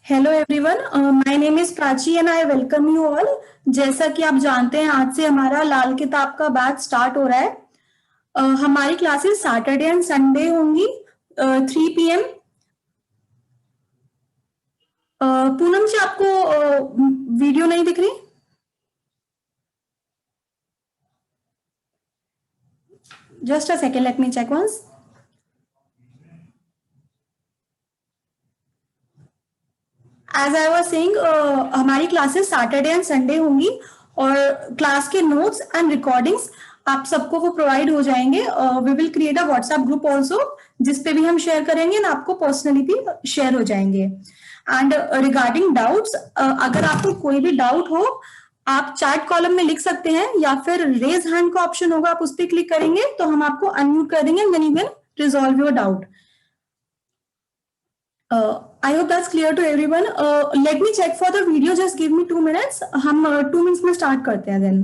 Hello everyone, my name is Prachi and I welcome you all. जैसा कि आप जानते हैं, आज से हमारा लाल किताब का बैच स्टार्ट हो रहा है। हमारी क्लासेस सैटरडे एंड संडे होंगी 3 PM। पूनम जी, आपको वीडियो नहीं दिख रही? Just a second, let me check once. As I was saying, हमारी क्लासेस सैटरडे एंड संडे होंगी और क्लास के नोट्स एंड रिकॉर्डिंग्स आप सबको वो प्रोवाइड हो जाएंगे। We will create a WhatsApp group also, जिसपे भी हम शेयर करेंगे ना, आपको पर्सनली भी शेयर हो जाएंगे। एंड रिगार्डिंग डाउट्स, अगर आपको कोई भी डाउट हो, आप चैट कॉलम में लिख सकते हैं या फिर रेज हैंड का ऑप्शन होगा, आप उस पर क्लिक करेंगे तो हम आपको अनम्यूट कर देंगे, then you can resolve your doubt. I hope that's clear to everyone. Let me check for the video. Just give me 2 minutes. हम 2 minutes में start करते हैं then.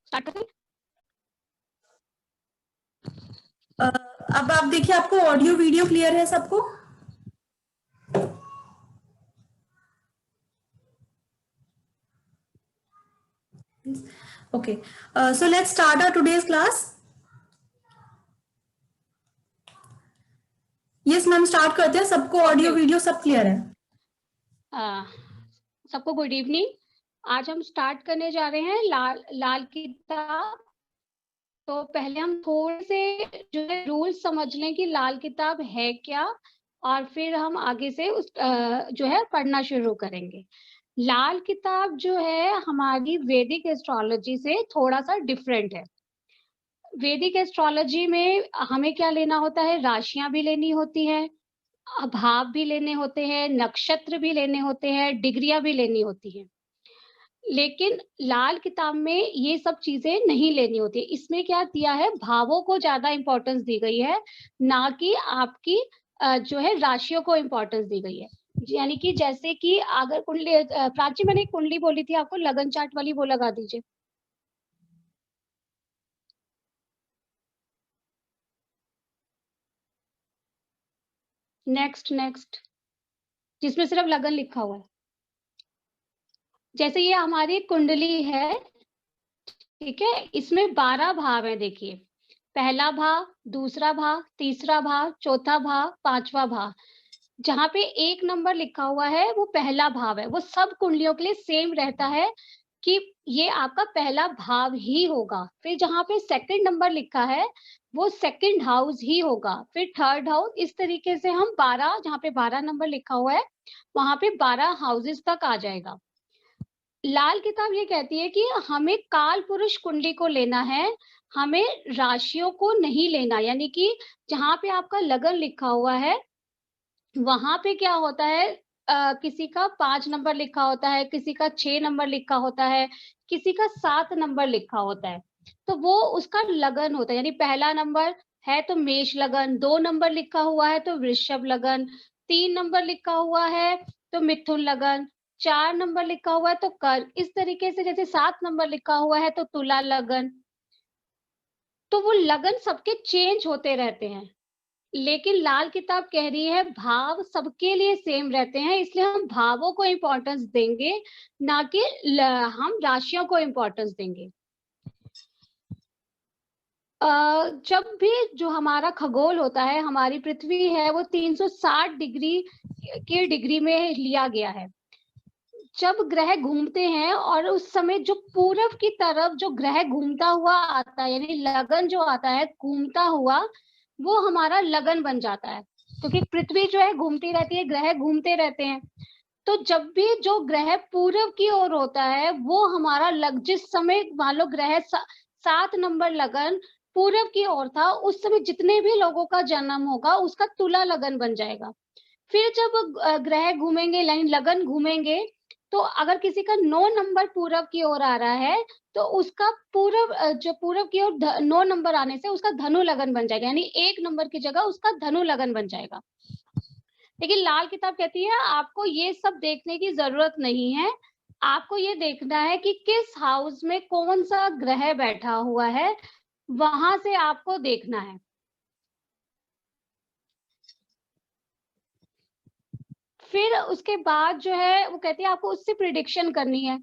स्टार्ट करते हैं। अब आप देखिए, आपको ऑडियो वीडियो क्लियर है सबको? Okay. So let's start our today's class. Yes, ma'am start करते हैं. सबको ऑडियो वीडियो सब क्लियर है? सबको गुड इवनिंग. आज हम स्टार्ट करने जा रहे हैं लाल किताब. तो पहले हम थोड़े से जो है रूल समझ लें कि लाल किताब है क्या, और फिर हम आगे से उस जो है पढ़ना शुरू करेंगे. लाल किताब जो है हमारी वैदिक एस्ट्रोलॉजी से थोड़ा सा डिफरेंट है. वैदिक एस्ट्रोलॉजी में हमें क्या लेना होता है, राशियां भी लेनी होती है, भाव भी लेने होते हैं, नक्षत्र भी लेने होते हैं, डिग्रियां भी लेनी होती हैं. लेकिन लाल किताब में ये सब चीजें नहीं लेनी होती. इसमें क्या दिया है, भावों को ज्यादा इंपॉर्टेंस दी गई है, ना कि आपकी जो है राशियों को इंपॉर्टेंस दी गई है. यानी कि जैसे कि अगर कुंडली, प्राची मैंने एक कुंडली बोली थी आपको, लगन चार्ट वाली, वो लगा दीजिए. नेक्स्ट जिसमें सिर्फ लगन लिखा हुआ है. जैसे ये हमारी कुंडली है, ठीक है, इसमें 12 भाव है. देखिए, पहला भाव, दूसरा भाव, तीसरा भाव, चौथा भाव, पांचवा भाव. जहाँ पे 1 नंबर लिखा हुआ है वो पहला भाव है. वो सब कुंडलियों के लिए सेम रहता है कि ये आपका पहला भाव ही होगा. फिर जहाँ पे सेकंड नंबर लिखा है वो सेकंड हाउस ही होगा. फिर थर्ड हाउस. इस तरीके से हम 12, जहाँ पे 12 नंबर लिखा हुआ है वहां पे 12 हाउसेस तक आ जाएगा. लाल किताब ये कहती है कि हमें काल पुरुष कुंडली को लेना है, हमें राशियों को नहीं लेना. यानी कि जहाँ पे आपका लगन लिखा हुआ है वहां पे क्या होता है, किसी का 5 नंबर लिखा होता है, किसी का 6 नंबर लिखा होता है, किसी का 7 नंबर लिखा होता है. तो वो उसका लगन होता है. यानी पहला नंबर है तो मेष लगन, 2 नंबर लिखा हुआ है तो वृषभ लगन, 3 नंबर लिखा हुआ है तो मिथुन लगन, 4 नंबर लिखा हुआ है तो कर्क. इस तरीके से जैसे 7 नंबर लिखा हुआ है तो तुला लगन. तो वो लगन सबके चेंज होते रहते हैं. लेकिन लाल किताब कह रही है भाव सबके लिए सेम रहते हैं, इसलिए हम भावों को इम्पोर्टेंस देंगे, ना कि हम राशियों को इम्पोर्टेंस देंगे. जब भी जो हमारा खगोल होता है, हमारी पृथ्वी है, वो 360 डिग्री की डिग्री में लिया गया है. जब ग्रह घूमते हैं और उस समय जो पूरब की तरफ जो ग्रह घूमता हुआ आता है, यानी लगन जो आता है घूमता हुआ, वो हमारा लगन बन जाता है. क्योंकि पृथ्वी जो है घूमती रहती है, ग्रह घूमते रहते हैं. तो जब भी जो ग्रह पूरब की ओर होता है वो हमारा जिस समय मान लो ग्रह 7 नंबर लगन पूरब की ओर था, उस समय जितने भी लोगों का जन्म होगा उसका तुला लगन बन जाएगा. फिर जब ग्रह घूमेंगे, लगन घूमेंगे, तो अगर किसी का 9 नंबर पूरब की ओर आ रहा है तो उसका जो पूरब की ओर 9 नंबर आने से उसका धनु लगन बन जाएगा. यानी 1 नंबर की जगह उसका धनु लगन बन जाएगा. लेकिन लाल किताब कहती है आपको ये सब देखने की जरूरत नहीं है. आपको ये देखना है कि किस हाउस में कौन सा ग्रह बैठा हुआ है, वहां से आपको देखना है. फिर उसके बाद जो है वो कहती है आपको उससे प्रिडिक्शन करनी है.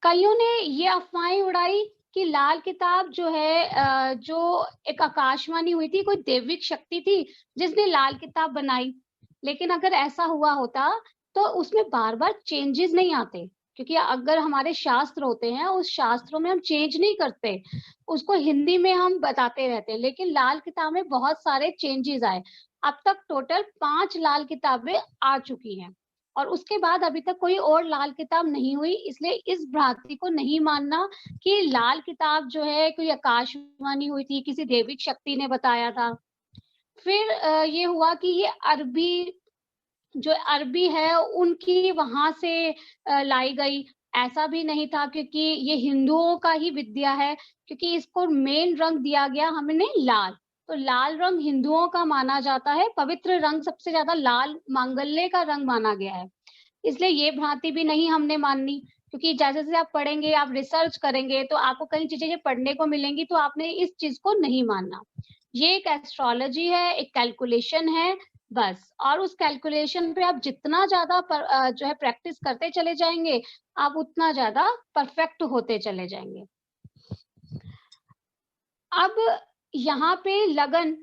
कईयों ने ये अफवाहें उड़ाई कि लाल किताब जो है जो एक आकाशवाणी हुई थी, कोई दैविक शक्ति थी जिसने लाल किताब बनाई. लेकिन अगर ऐसा हुआ होता तो उसमें बार बार चेंजेस नहीं आते. क्योंकि अगर हमारे शास्त्र होते हैं, उस शास्त्रों में हम चेंज नहीं करते, उसको हिंदी में हम बताते रहते हैं. लेकिन लाल किताब में बहुत सारे चेंजेस आए. अब तक टोटल 5 लाल किताबें आ चुकी हैं और उसके बाद अभी तक कोई और लाल किताब नहीं हुई. इसलिए इस भ्रांति को नहीं मानना कि लाल किताब जो है कोई आकाशवाणी हुई थी, किसी दैविक शक्ति ने बताया था. फिर ये हुआ कि ये जो अरबी है उनकी वहां से लाई गई. ऐसा भी नहीं था, क्योंकि ये हिंदुओं का ही विद्या है. क्योंकि इसको मेन रंग दिया गया हमने लाल, तो लाल रंग हिंदुओं का माना जाता है. पवित्र रंग सबसे ज्यादा लाल मांगल्य का रंग माना गया है. इसलिए ये भ्रांति भी नहीं हमने माननी. क्योंकि जैसे जैसे आप पढ़ेंगे, आप रिसर्च करेंगे, तो आपको कई चीजें पढ़ने को मिलेंगी, तो आपने इस चीज को नहीं मानना. ये एक एस्ट्रोलॉजी है, एक कैलकुलेशन है बस। और उस कैलकुलेशन पे आप जितना ज्यादा जो है प्रैक्टिस करते चले जाएंगे, आप उतना ज्यादा परफेक्ट होते चले जाएंगे। अब यहाँ पे लगन,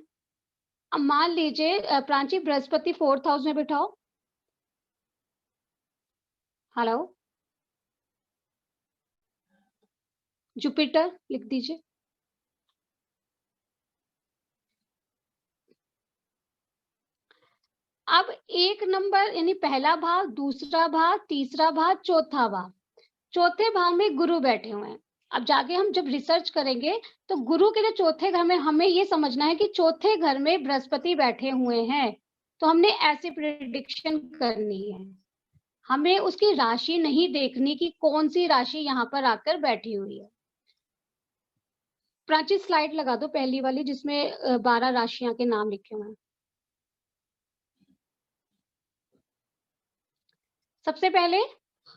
अब मान लीजिए प्रांची बृहस्पति 4th हाउस में बिठाओ। हेलो, जुपिटर लिख दीजिए। अब एक नंबर यानी पहला भाव, दूसरा भाव, तीसरा भाव, चौथा भाव, चौथे भाव में गुरु बैठे हुए हैं। अब जाके हम जब रिसर्च करेंगे तो गुरु के जो चौथे घर में, हमें ये समझना है कि चौथे घर में बृहस्पति बैठे हुए हैं, तो हमने ऐसी प्रिडिक्शन करनी है। हमें उसकी राशि नहीं देखनी कि कौन सी राशि यहाँ पर आकर बैठी हुई है। प्राची स्लाइड लगा दो पहली वाली, जिसमें 12 राशियां के नाम लिखे हुए हैं। सबसे पहले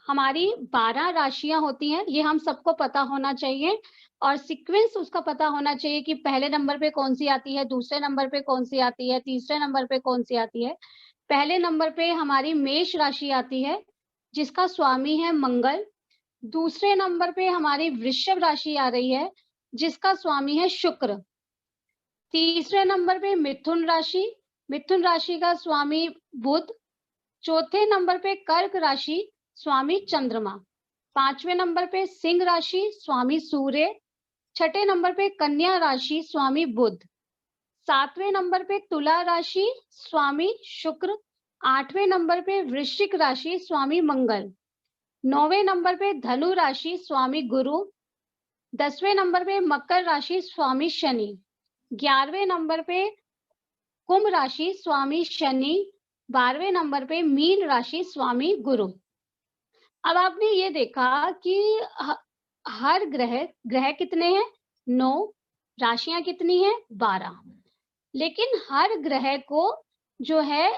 हमारी 12 राशियां होती हैं, ये हम सबको पता होना चाहिए, और सीक्वेंस उसका पता होना चाहिए कि पहले नंबर पे कौन सी आती है, दूसरे नंबर पे कौन सी आती है, तीसरे नंबर पे कौन सी आती है। पहले नंबर पे हमारी मेष राशि आती है, जिसका स्वामी है मंगल। दूसरे नंबर पे हमारी वृषभ राशि आ रही है, जिसका स्वामी है शुक्र। तीसरे नंबर पे मिथुन राशि, मिथुन राशि का स्वामी बुध। चौथे नंबर पे कर्क राशि, स्वामी चंद्रमा। पांचवें नंबर पे सिंह राशि, स्वामी सूर्य। छठे नंबर पे कन्या राशि, स्वामी बुध। सातवें नंबर पे तुला राशि, स्वामी शुक्र। आठवें नंबर पे वृश्चिक राशि, स्वामी मंगल। नौवें नंबर पे धनु राशि, स्वामी गुरु। 10वें नंबर पे मकर राशि, स्वामी शनि। 11वें नंबर पे कुंभ राशि, स्वामी शनि। 12वें नंबर पे मीन राशि, स्वामी गुरु। अब आपने ये देखा कि हर ग्रह कितने हैं? 9। राशियां कितनी हैं? 12। लेकिन हर ग्रह को जो है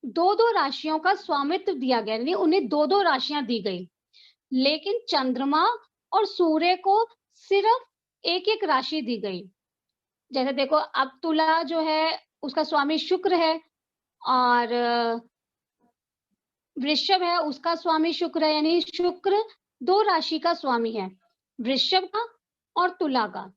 2-2 राशियों का स्वामित्व दिया गया, यानी उन्हें 2-2 राशियां दी गई। लेकिन चंद्रमा और सूर्य को सिर्फ एक-एक राशि दी गई। जैसे देखो, अब तुला जो है उसका स्वामी शुक्र है, और वृषभ है उसका स्वामी शुक्र है, यानी शुक्र 2 राशि का स्वामी है, वृषभ का और तुला का।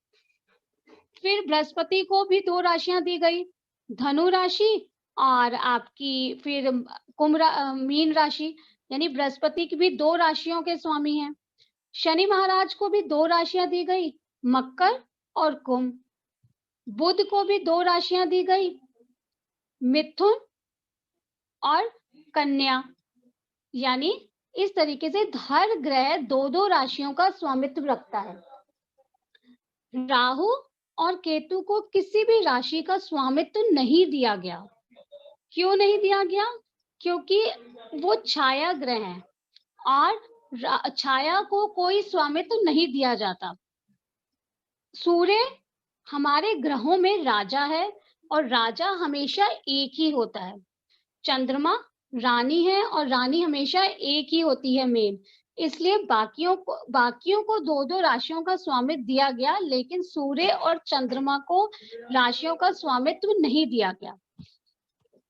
फिर बृहस्पति को भी 2 राशियां दी गई, धनु राशि और आपकी फिर मीन राशि, यानी बृहस्पति की भी 2 राशियों के स्वामी हैं। शनि महाराज को भी 2 राशियां दी गई, मकर और कुंभ। बुध को भी 2 राशियां दी गई, मिथुन और कन्या। यानी इस तरीके से हर ग्रह 2-2 राशियों का स्वामित्व रखता है। राहु और केतु को किसी भी राशि का स्वामित्व नहीं दिया गया। क्यों नहीं दिया गया? क्योंकि वो छाया ग्रह हैं और छाया को कोई स्वामित्व नहीं दिया जाता। सूर्य हमारे ग्रहों में राजा है और राजा हमेशा एक ही होता है। चंद्रमा रानी है और रानी हमेशा एक ही होती है, मेन। इसलिए बाकियों को 2-2 राशियों का स्वामित्व दिया गया, लेकिन सूर्य और चंद्रमा को राशियों का स्वामित्व नहीं दिया गया।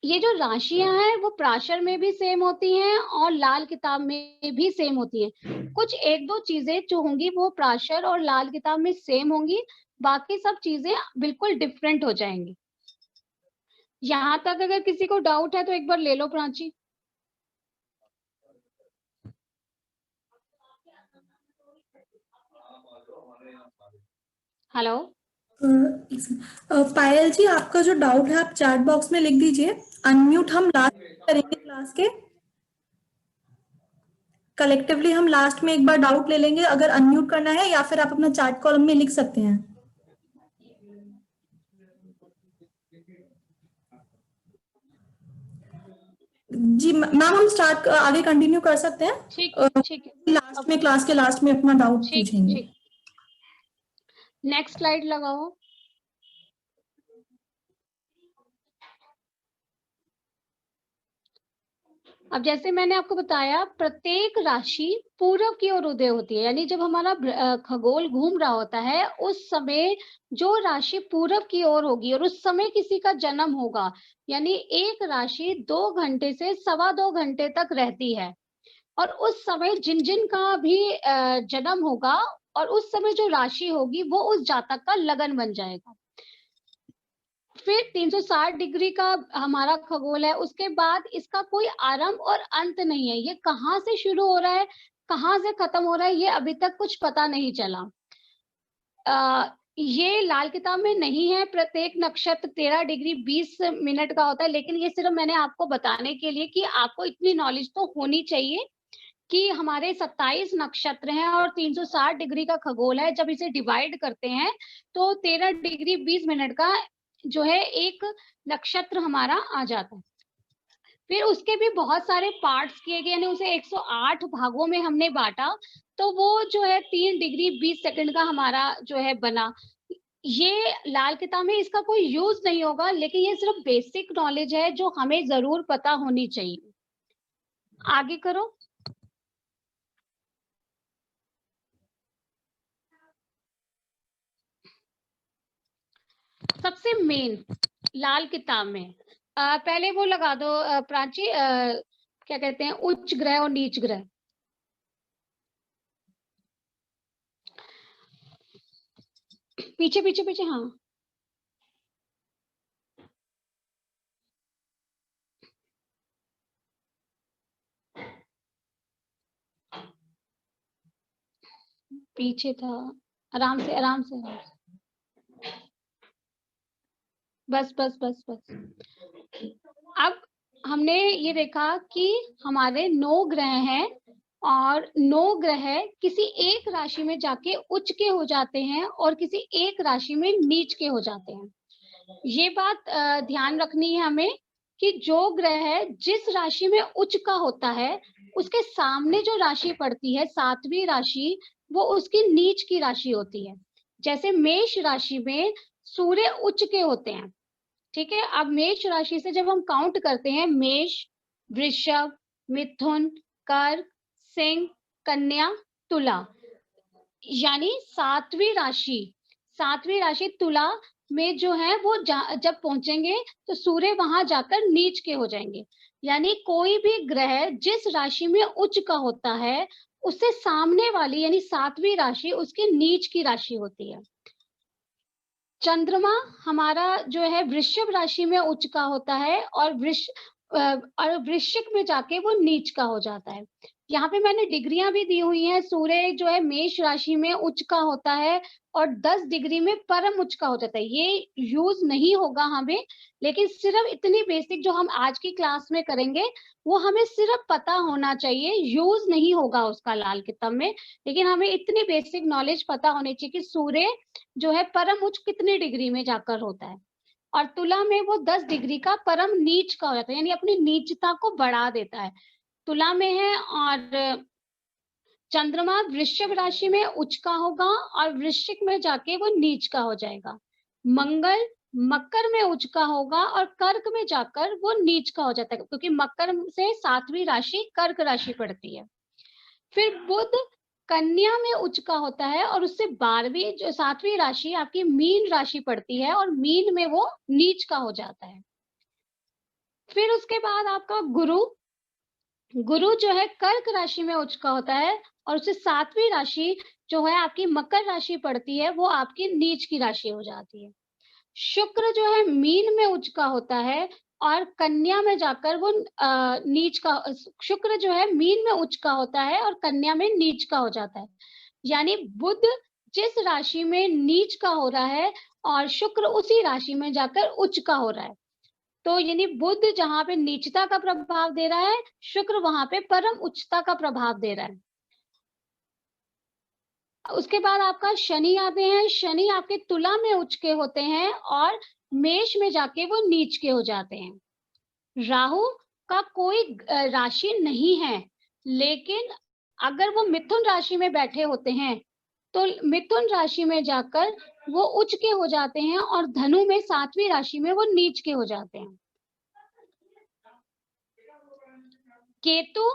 ये जो राशियां हैं वो प्राशर में भी सेम होती हैं और लाल किताब में भी सेम होती हैं। कुछ 1-2 चीजें जो होंगी वो प्राशर और लाल किताब में सेम होंगी, बाकी सब चीजें बिल्कुल डिफरेंट हो जाएंगी। यहाँ तक अगर किसी को डाउट है तो एक बार ले लो प्राची। हेलो पायल जी, आपका जो डाउट है आप चैट बॉक्स में लिख दीजिए। अनम्यूट हम लास्ट करेंगे क्लास के, कलेक्टिवली हम लास्ट में एक बार डाउट ले लेंगे। अगर अनम्यूट करना है या फिर आप अपना चैट कॉलम में लिख सकते हैं। जी मैम, हम स्टार्ट आगे कंटिन्यू कर सकते हैं। ठीक है। लास्ट में, क्लास के लास्ट में अपना डाउट पूछेंगे। नेक्स्ट स्लाइड लगाओ। अब जैसे मैंने आपको बताया, प्रत्येक राशि पूरब की ओर उदय होती है, यानी जब हमारा खगोल घूम रहा होता है उस समय जो राशि पूरब की ओर होगी और उस समय किसी का जन्म होगा, यानी एक राशि 2 घंटे से 2.25 घंटे तक रहती है, और उस समय जिन जिन का भी जन्म होगा और उस समय जो राशि होगी वो उस जातक का लगन बन जाएगा। फिर 360 डिग्री का हमारा खगोल है, उसके बाद इसका कोई आरंभ और अंत नहीं है, ये कहाँ से शुरू हो रहा है, कहाँ से खत्म हो रहा है, ये अभी तक कुछ पता नहीं चला। ये लाल किताब में नहीं है, प्रत्येक नक्षत्र 13 डिग्री 20 मिनट का होता है, लेकिन ये सिर्फ मैंने आपको बताने के लिए कि आपको इतनी नॉलेज तो होनी चाहिए कि हमारे 27 नक्षत्र हैं और 360 डिग्री का खगोल है। जब इसे डिवाइड करते हैं तो 13 डिग्री 20 मिनट का जो है एक नक्षत्र हमारा आ जाता है। फिर उसके भी बहुत सारे पार्ट्स किए गए, यानी उसे 108 भागों में हमने बांटा, तो वो जो है 3 डिग्री 20 सेकंड का हमारा जो है बना। ये लाल किताब में इसका कोई यूज नहीं होगा, लेकिन ये सिर्फ बेसिक नॉलेज है जो हमें जरूर पता होनी चाहिए। आगे करो। सबसे मेन लाल किताब में पहले वो लगा दो प्राची, क्या कहते हैं, उच्च ग्रह और नीच ग्रह। पीछे पीछे पीछे, हाँ। पीछे था, आराम से आराम से, बस बस बस बस। अब हमने ये देखा कि हमारे 9 ग्रह हैं और 9 ग्रह किसी एक राशि में जाके उच्च के हो जाते हैं और किसी एक राशि में नीच के हो जाते हैं। ये बात ध्यान रखनी है हमें कि जो ग्रह जिस राशि में उच्च का होता है उसके सामने जो राशि पड़ती है 7वीं राशि, वो उसकी नीच की राशि होती है। जैसे मेष राशि में सूर्य उच्च के होते हैं, ठीक है। अब मेष राशि से जब हम काउंट करते हैं, मेष, वृषभ, मिथुन, कर्क, सिंह, कन्या, तुला, यानी 7वीं राशि तुला में जो है वो जब पहुंचेंगे तो सूर्य वहां जाकर नीच के हो जाएंगे। यानी कोई भी ग्रह जिस राशि में उच्च का होता है उससे सामने वाली यानी 7वीं राशि उसकी नीच की राशि होती है। चंद्रमा हमारा जो है वृषभ राशि में उच्च का होता है और वृश्चिक में जाके वो नीच का हो जाता है। यहाँ पे मैंने डिग्रियां भी दी हुई हैं। सूर्य जो है मेष राशि में उच्च का होता है और 10 डिग्री में परम उच्च का हो जाता है। ये यूज नहीं होगा हमें, लेकिन सिर्फ इतनी बेसिक जो हम आज की क्लास में करेंगे वो हमें सिर्फ पता होना चाहिए, यूज नहीं होगा उसका लाल किताब में, लेकिन हमें इतनी बेसिक नॉलेज पता होनी चाहिए कि सूर्य जो है परम उच्च कितनी डिग्री में जाकर होता है। और तुला में वो 10 डिग्री का परम नीच का हो जाता है, यानी अपनी नीचता को बढ़ा देता है, तुला में है। और चंद्रमा वृषभ राशि में उच्च का होगा और वृश्चिक में जाके वो नीच का हो जाएगा। मंगल मकर में उच्च का होगा और कर्क में जाकर वो नीच का हो जाता है, क्योंकि मकर से 7वीं राशि कर्क राशि पड़ती है। फिर बुध कन्या में उच्च का होता है और उससे 12वीं जो 7वीं राशि आपकी मीन राशि पड़ती है और मीन में वो नीच का हो जाता है। फिर उसके बाद आपका गुरु जो है कर्क राशि में उच्च का होता है और उससे 7वीं राशि जो है आपकी मकर राशि पड़ती है, वो आपकी नीच की राशि हो जाती है। शुक्र जो है मीन में उच्च का होता है और कन्या में जाकर वो नीच का, शुक्र जो है मीन में उच्च का होता है और कन्या में नीच का हो जाता है। यानी बुध जिस राशि में नीच का हो रहा है और शुक्र उसी राशि में जाकर उच्च का हो रहा है, तो यानी बुध जहां पे नीचता का प्रभाव दे रहा है, शुक्र वहां पे परम उच्चता का प्रभाव दे रहा है। उसके बाद आपका शनि आते हैं। शनि आपके तुला में उच्च के होते हैं और मेष में जाके वो नीच के हो जाते हैं। राहु का कोई राशि नहीं है, लेकिन अगर वो मिथुन राशि में बैठे होते हैं तो मिथुन राशि में जाकर वो उच्च के हो जाते हैं और धनु में 7वीं राशि में वो नीच के हो जाते हैं। केतु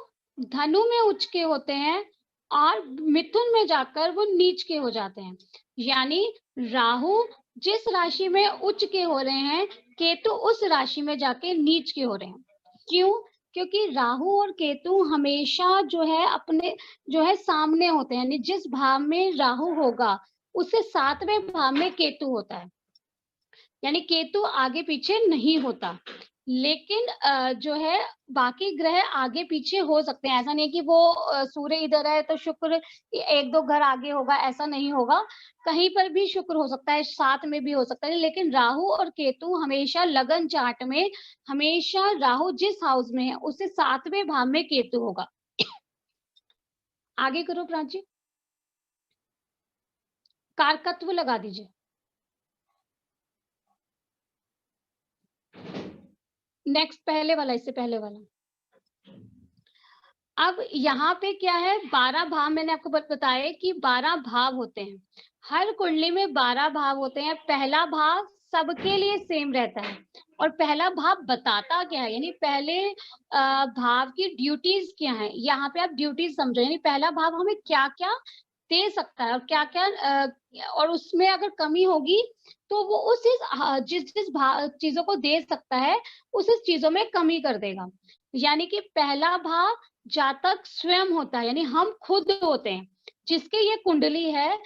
धनु में उच्च के होते हैं और मिथुन में जाकर वो नीच के हो जाते हैं। यानी राहु जिस राशि में उच्च के हो रहे हैं, केतु उस राशि में जाके नीच के हो रहे हैं। क्यों? क्योंकि राहु और केतु हमेशा जो है अपने जो है सामने होते हैं, यानी जिस भाव में राहु होगा उससे 7वें भाव में केतु होता है, यानी केतु आगे पीछे नहीं होता। लेकिन जो है बाकी ग्रह आगे पीछे हो सकते हैं, ऐसा नहीं है कि वो सूर्य इधर है तो शुक्र 1-2 घर आगे होगा, ऐसा नहीं होगा। कहीं पर भी शुक्र हो सकता है, साथ में भी हो सकता है, लेकिन राहु और केतु हमेशा लगन चार्ट में, हमेशा राहु जिस हाउस में है उससे 7वें भाव में केतु होगा। आगे करो प्राची, कारकत्व लगा दीजिए। नेक्स्ट पहले वाला, इससे पहले वाला। अब यहाँ पे क्या है, 12 भाव मैंने आपको बताया कि 12 भाव होते हैं। हर कुंडली में 12 भाव होते हैं। पहला भाव सबके लिए सेम रहता है और पहला भाव बताता क्या है, यानी पहले भाव की ड्यूटीज क्या है, यहाँ पे आप ड्यूटीज समझो, यानी पहला भाव हमें क्या क्या दे सकता है और क्या क्या और उसमें अगर कमी होगी तो वो उस जिस जिस चीजों को दे सकता है उस चीजों में कमी कर देगा। यानी कि पहला भाव जातक स्वयं होता है, यानी हम खुद होते हैं, जिसके ये कुंडली है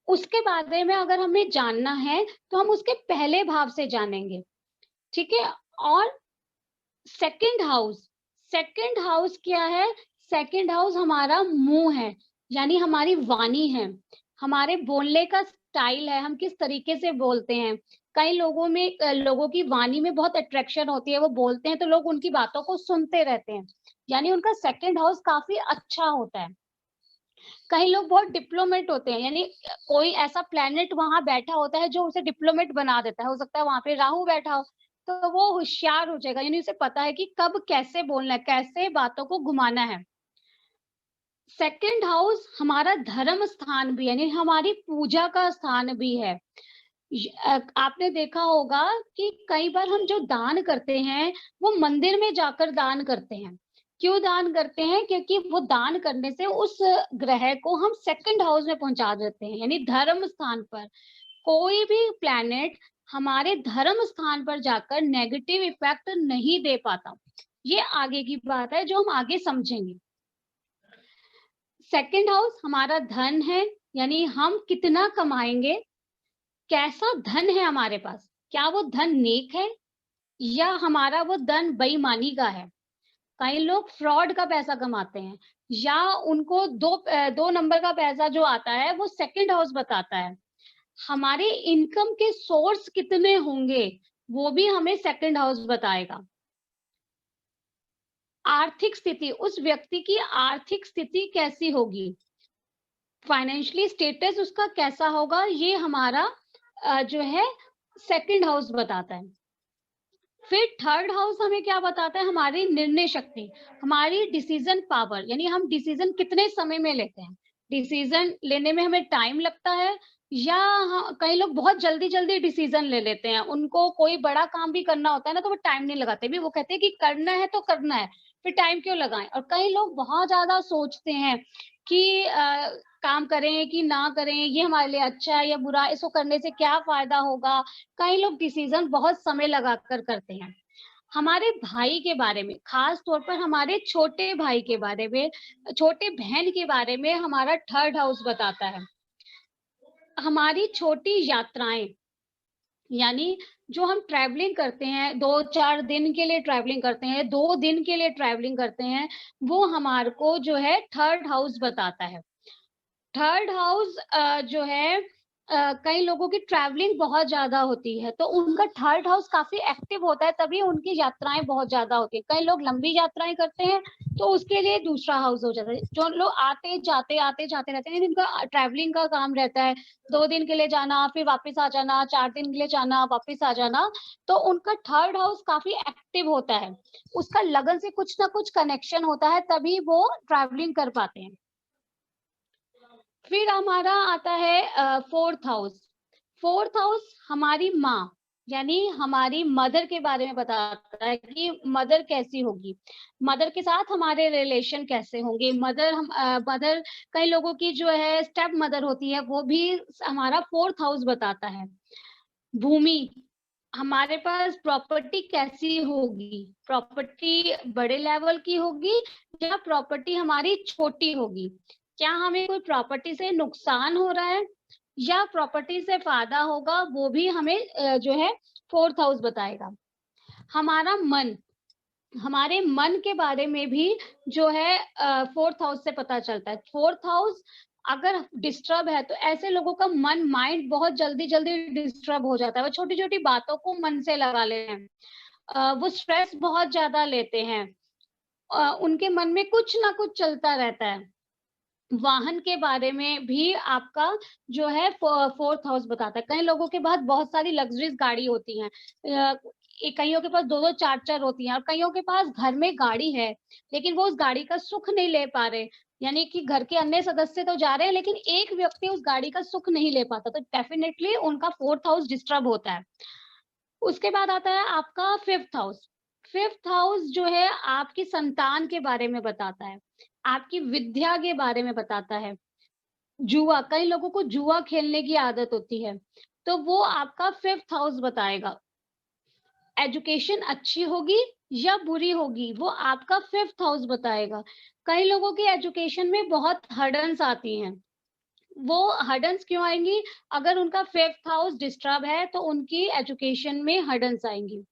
उसके बारे में अगर हमें जानना है तो हम उसके पहले भाव से जानेंगे, ठीक है। और सेकंड हाउस क्या है? सेकंड हाउस हमारा मुंह है, यानी हमारी वाणी है, हमारे बोलने का स्टाइल है, हम किस तरीके से बोलते हैं। कई लोगों में लोगों की वाणी में बहुत अट्रैक्शन होती है, वो बोलते हैं तो लोग उनकी बातों को सुनते रहते हैं, यानी उनका सेकंड हाउस काफी अच्छा होता है। कई लोग बहुत डिप्लोमेट होते हैं, यानी कोई ऐसा प्लेनेट वहां बैठा होता है जो उसे डिप्लोमेट बना देता है। हो सकता है वहां पे राहु बैठा हो तो वो होशियार हो जाएगा, यानी उसे पता है कि कब कैसे बोलना है, कैसे बातों को घुमाना है। सेकंड हाउस हमारा धर्म स्थान भी, यानी हमारी पूजा का स्थान भी है। आपने देखा होगा कि कई बार हम जो दान करते हैं वो मंदिर में जाकर दान करते हैं। क्यों दान करते हैं? क्योंकि वो दान करने से उस ग्रह को हम सेकंड हाउस में पहुंचा देते हैं, यानी धर्म स्थान पर। कोई भी प्लैनेट हमारे धर्म स्थान पर जाकर नेगेटिव इफेक्ट नहीं दे पाता। ये आगे की बात है जो हम आगे समझेंगे। सेकंड हाउस हमारा धन है, यानी हम कितना कमाएंगे, कैसा धन है हमारे पास, क्या वो धन नेक है या हमारा वो धन बेईमानी का है। कई लोग फ्रॉड का पैसा कमाते हैं या उनको दो नंबर का पैसा जो आता है वो सेकंड हाउस बताता है। हमारे इनकम के सोर्स कितने होंगे वो भी हमें सेकंड हाउस बताएगा। आर्थिक स्थिति, उस व्यक्ति की आर्थिक स्थिति कैसी होगी, फाइनेंशियली स्टेटस उसका कैसा होगा, ये हमारा जो है सेकंड हाउस बताता है। फिर थर्ड हाउस हमें क्या बताता है? हमारी निर्णय शक्ति, हमारी डिसीजन पावर, यानी हम डिसीजन कितने समय में लेते हैं, डिसीजन लेने में हमें टाइम लगता है या कई लोग बहुत जल्दी जल्दी डिसीजन ले लेते हैं। उनको कोई बड़ा काम भी करना होता है ना तो वो टाइम नहीं लगाते भी, वो कहते हैं कि करना है तो करना है, फिर टाइम क्यों लगाएं। और कई लोग बहुत ज्यादा सोचते हैं कि काम करें कि ना करें, ये हमारे लिए अच्छा है या बुरा, इसको करने से क्या फायदा होगा। कई लोग डिसीजन बहुत समय लगाकर करते हैं। हमारे भाई के बारे में, खास तौर पर हमारे छोटे भाई के बारे में, छोटे बहन के बारे में हमारा थर्ड हाउस बताता है। हमारी छोटी यात्राएं, यानी जो हम ट्रैवलिंग करते हैं, 2-4 दिन के लिए ट्रैवलिंग करते हैं, 2 दिन के लिए ट्रैवलिंग करते हैं, वो हमारे को जो है थर्ड हाउस बताता है। थर्ड हाउस जो है कई लोगों की ट्रैवलिंग बहुत ज्यादा होती है तो उनका थर्ड हाउस काफी एक्टिव होता है, तभी उनकी यात्राएं बहुत ज्यादा होती है। कई लोग लंबी यात्राएं करते हैं तो उसके लिए दूसरा हाउस हो जाता है। जो लोग आते जाते रहते हैं, जिनका ट्रैवलिंग का काम रहता है, 2 दिन के लिए जाना फिर वापस आ जाना, 4 दिन के लिए जाना वापस आ जाना, तो उनका थर्ड हाउस काफी एक्टिव होता है। उसका लगन से कुछ ना कुछ कनेक्शन होता है, तभी वो ट्रैवलिंग कर पाते हैं। फिर हमारा आता है फोर्थ हाउस। फोर्थ हाउस हमारी माँ, यानी हमारी मदर के बारे में बताता है कि मदर कैसी होगी, मदर के साथ हमारे रिलेशन कैसे होंगे। मदर कई लोगों की जो है स्टेप मदर होती है, वो भी हमारा 4th हाउस बताता है। भूमि, हमारे पास प्रॉपर्टी कैसी होगी, प्रॉपर्टी बड़े लेवल की होगी या प्रॉपर्टी हमारी छोटी होगी, क्या हमें कोई प्रॉपर्टी से नुकसान हो रहा है या प्रॉपर्टी से फायदा होगा, वो भी हमें जो है 4th हाउस बताएगा। हमारा मन, हमारे मन के बारे में भी जो है 4th हाउस से पता चलता है। 4th हाउस अगर डिस्टर्ब है तो ऐसे लोगों का माइंड बहुत जल्दी-जल्दी डिस्टर्ब हो जाता है। वो छोटी-छोटी बातों को मन से लगा लेते हैं। वो स्ट्रेस बहुत ज़्यादा लेते हैं। उनके मन में कुछ ना कुछ चलता रहता है। वाहन के बारे में भी आपका जो है 4th हाउस बताता है। कई लोगों के पास बहुत सारी लग्ज़रीज़ गाड़ी होती हैं। कइयों के पास 2-2 4-4 होती हैं और कइयों के पास घर में गाड़ी है, लेकिन वो उस गाड़ी का सुख नहीं ले पा रहे। यानी कि घर के अन्य सदस्य तो जा रहे हैं, लेकिन एक व्यक्ति उस गाड़ी का सुख नहीं ले पाता, तो डेफ़िनेटली उनका 4th हाउस डिस्टर्ब होता है। उसके बाद आता है आपका 5th हाउस। 5th हाउस जो है आपकी संतान के बारे में बताता है, आपकी विद्या के बारे में बताता है। जुआ, कई लोगों को जुआ खेलने की आदत होती है, तो वो आपका 5th हाउस बताएगा। एजुकेशन अच्छी होगी या बुरी होगी, वो आपका 5th हाउस बताएगा। कई लोगों की एजुकेशन में बहुत हर्डन्स आती हैं। वो हर्डन्स क्यों आएँगी? अगर उनका 5th हाउस डिस्टर्ब है, तो उनकी एजुकेशन में हर्डन्स आएँगी।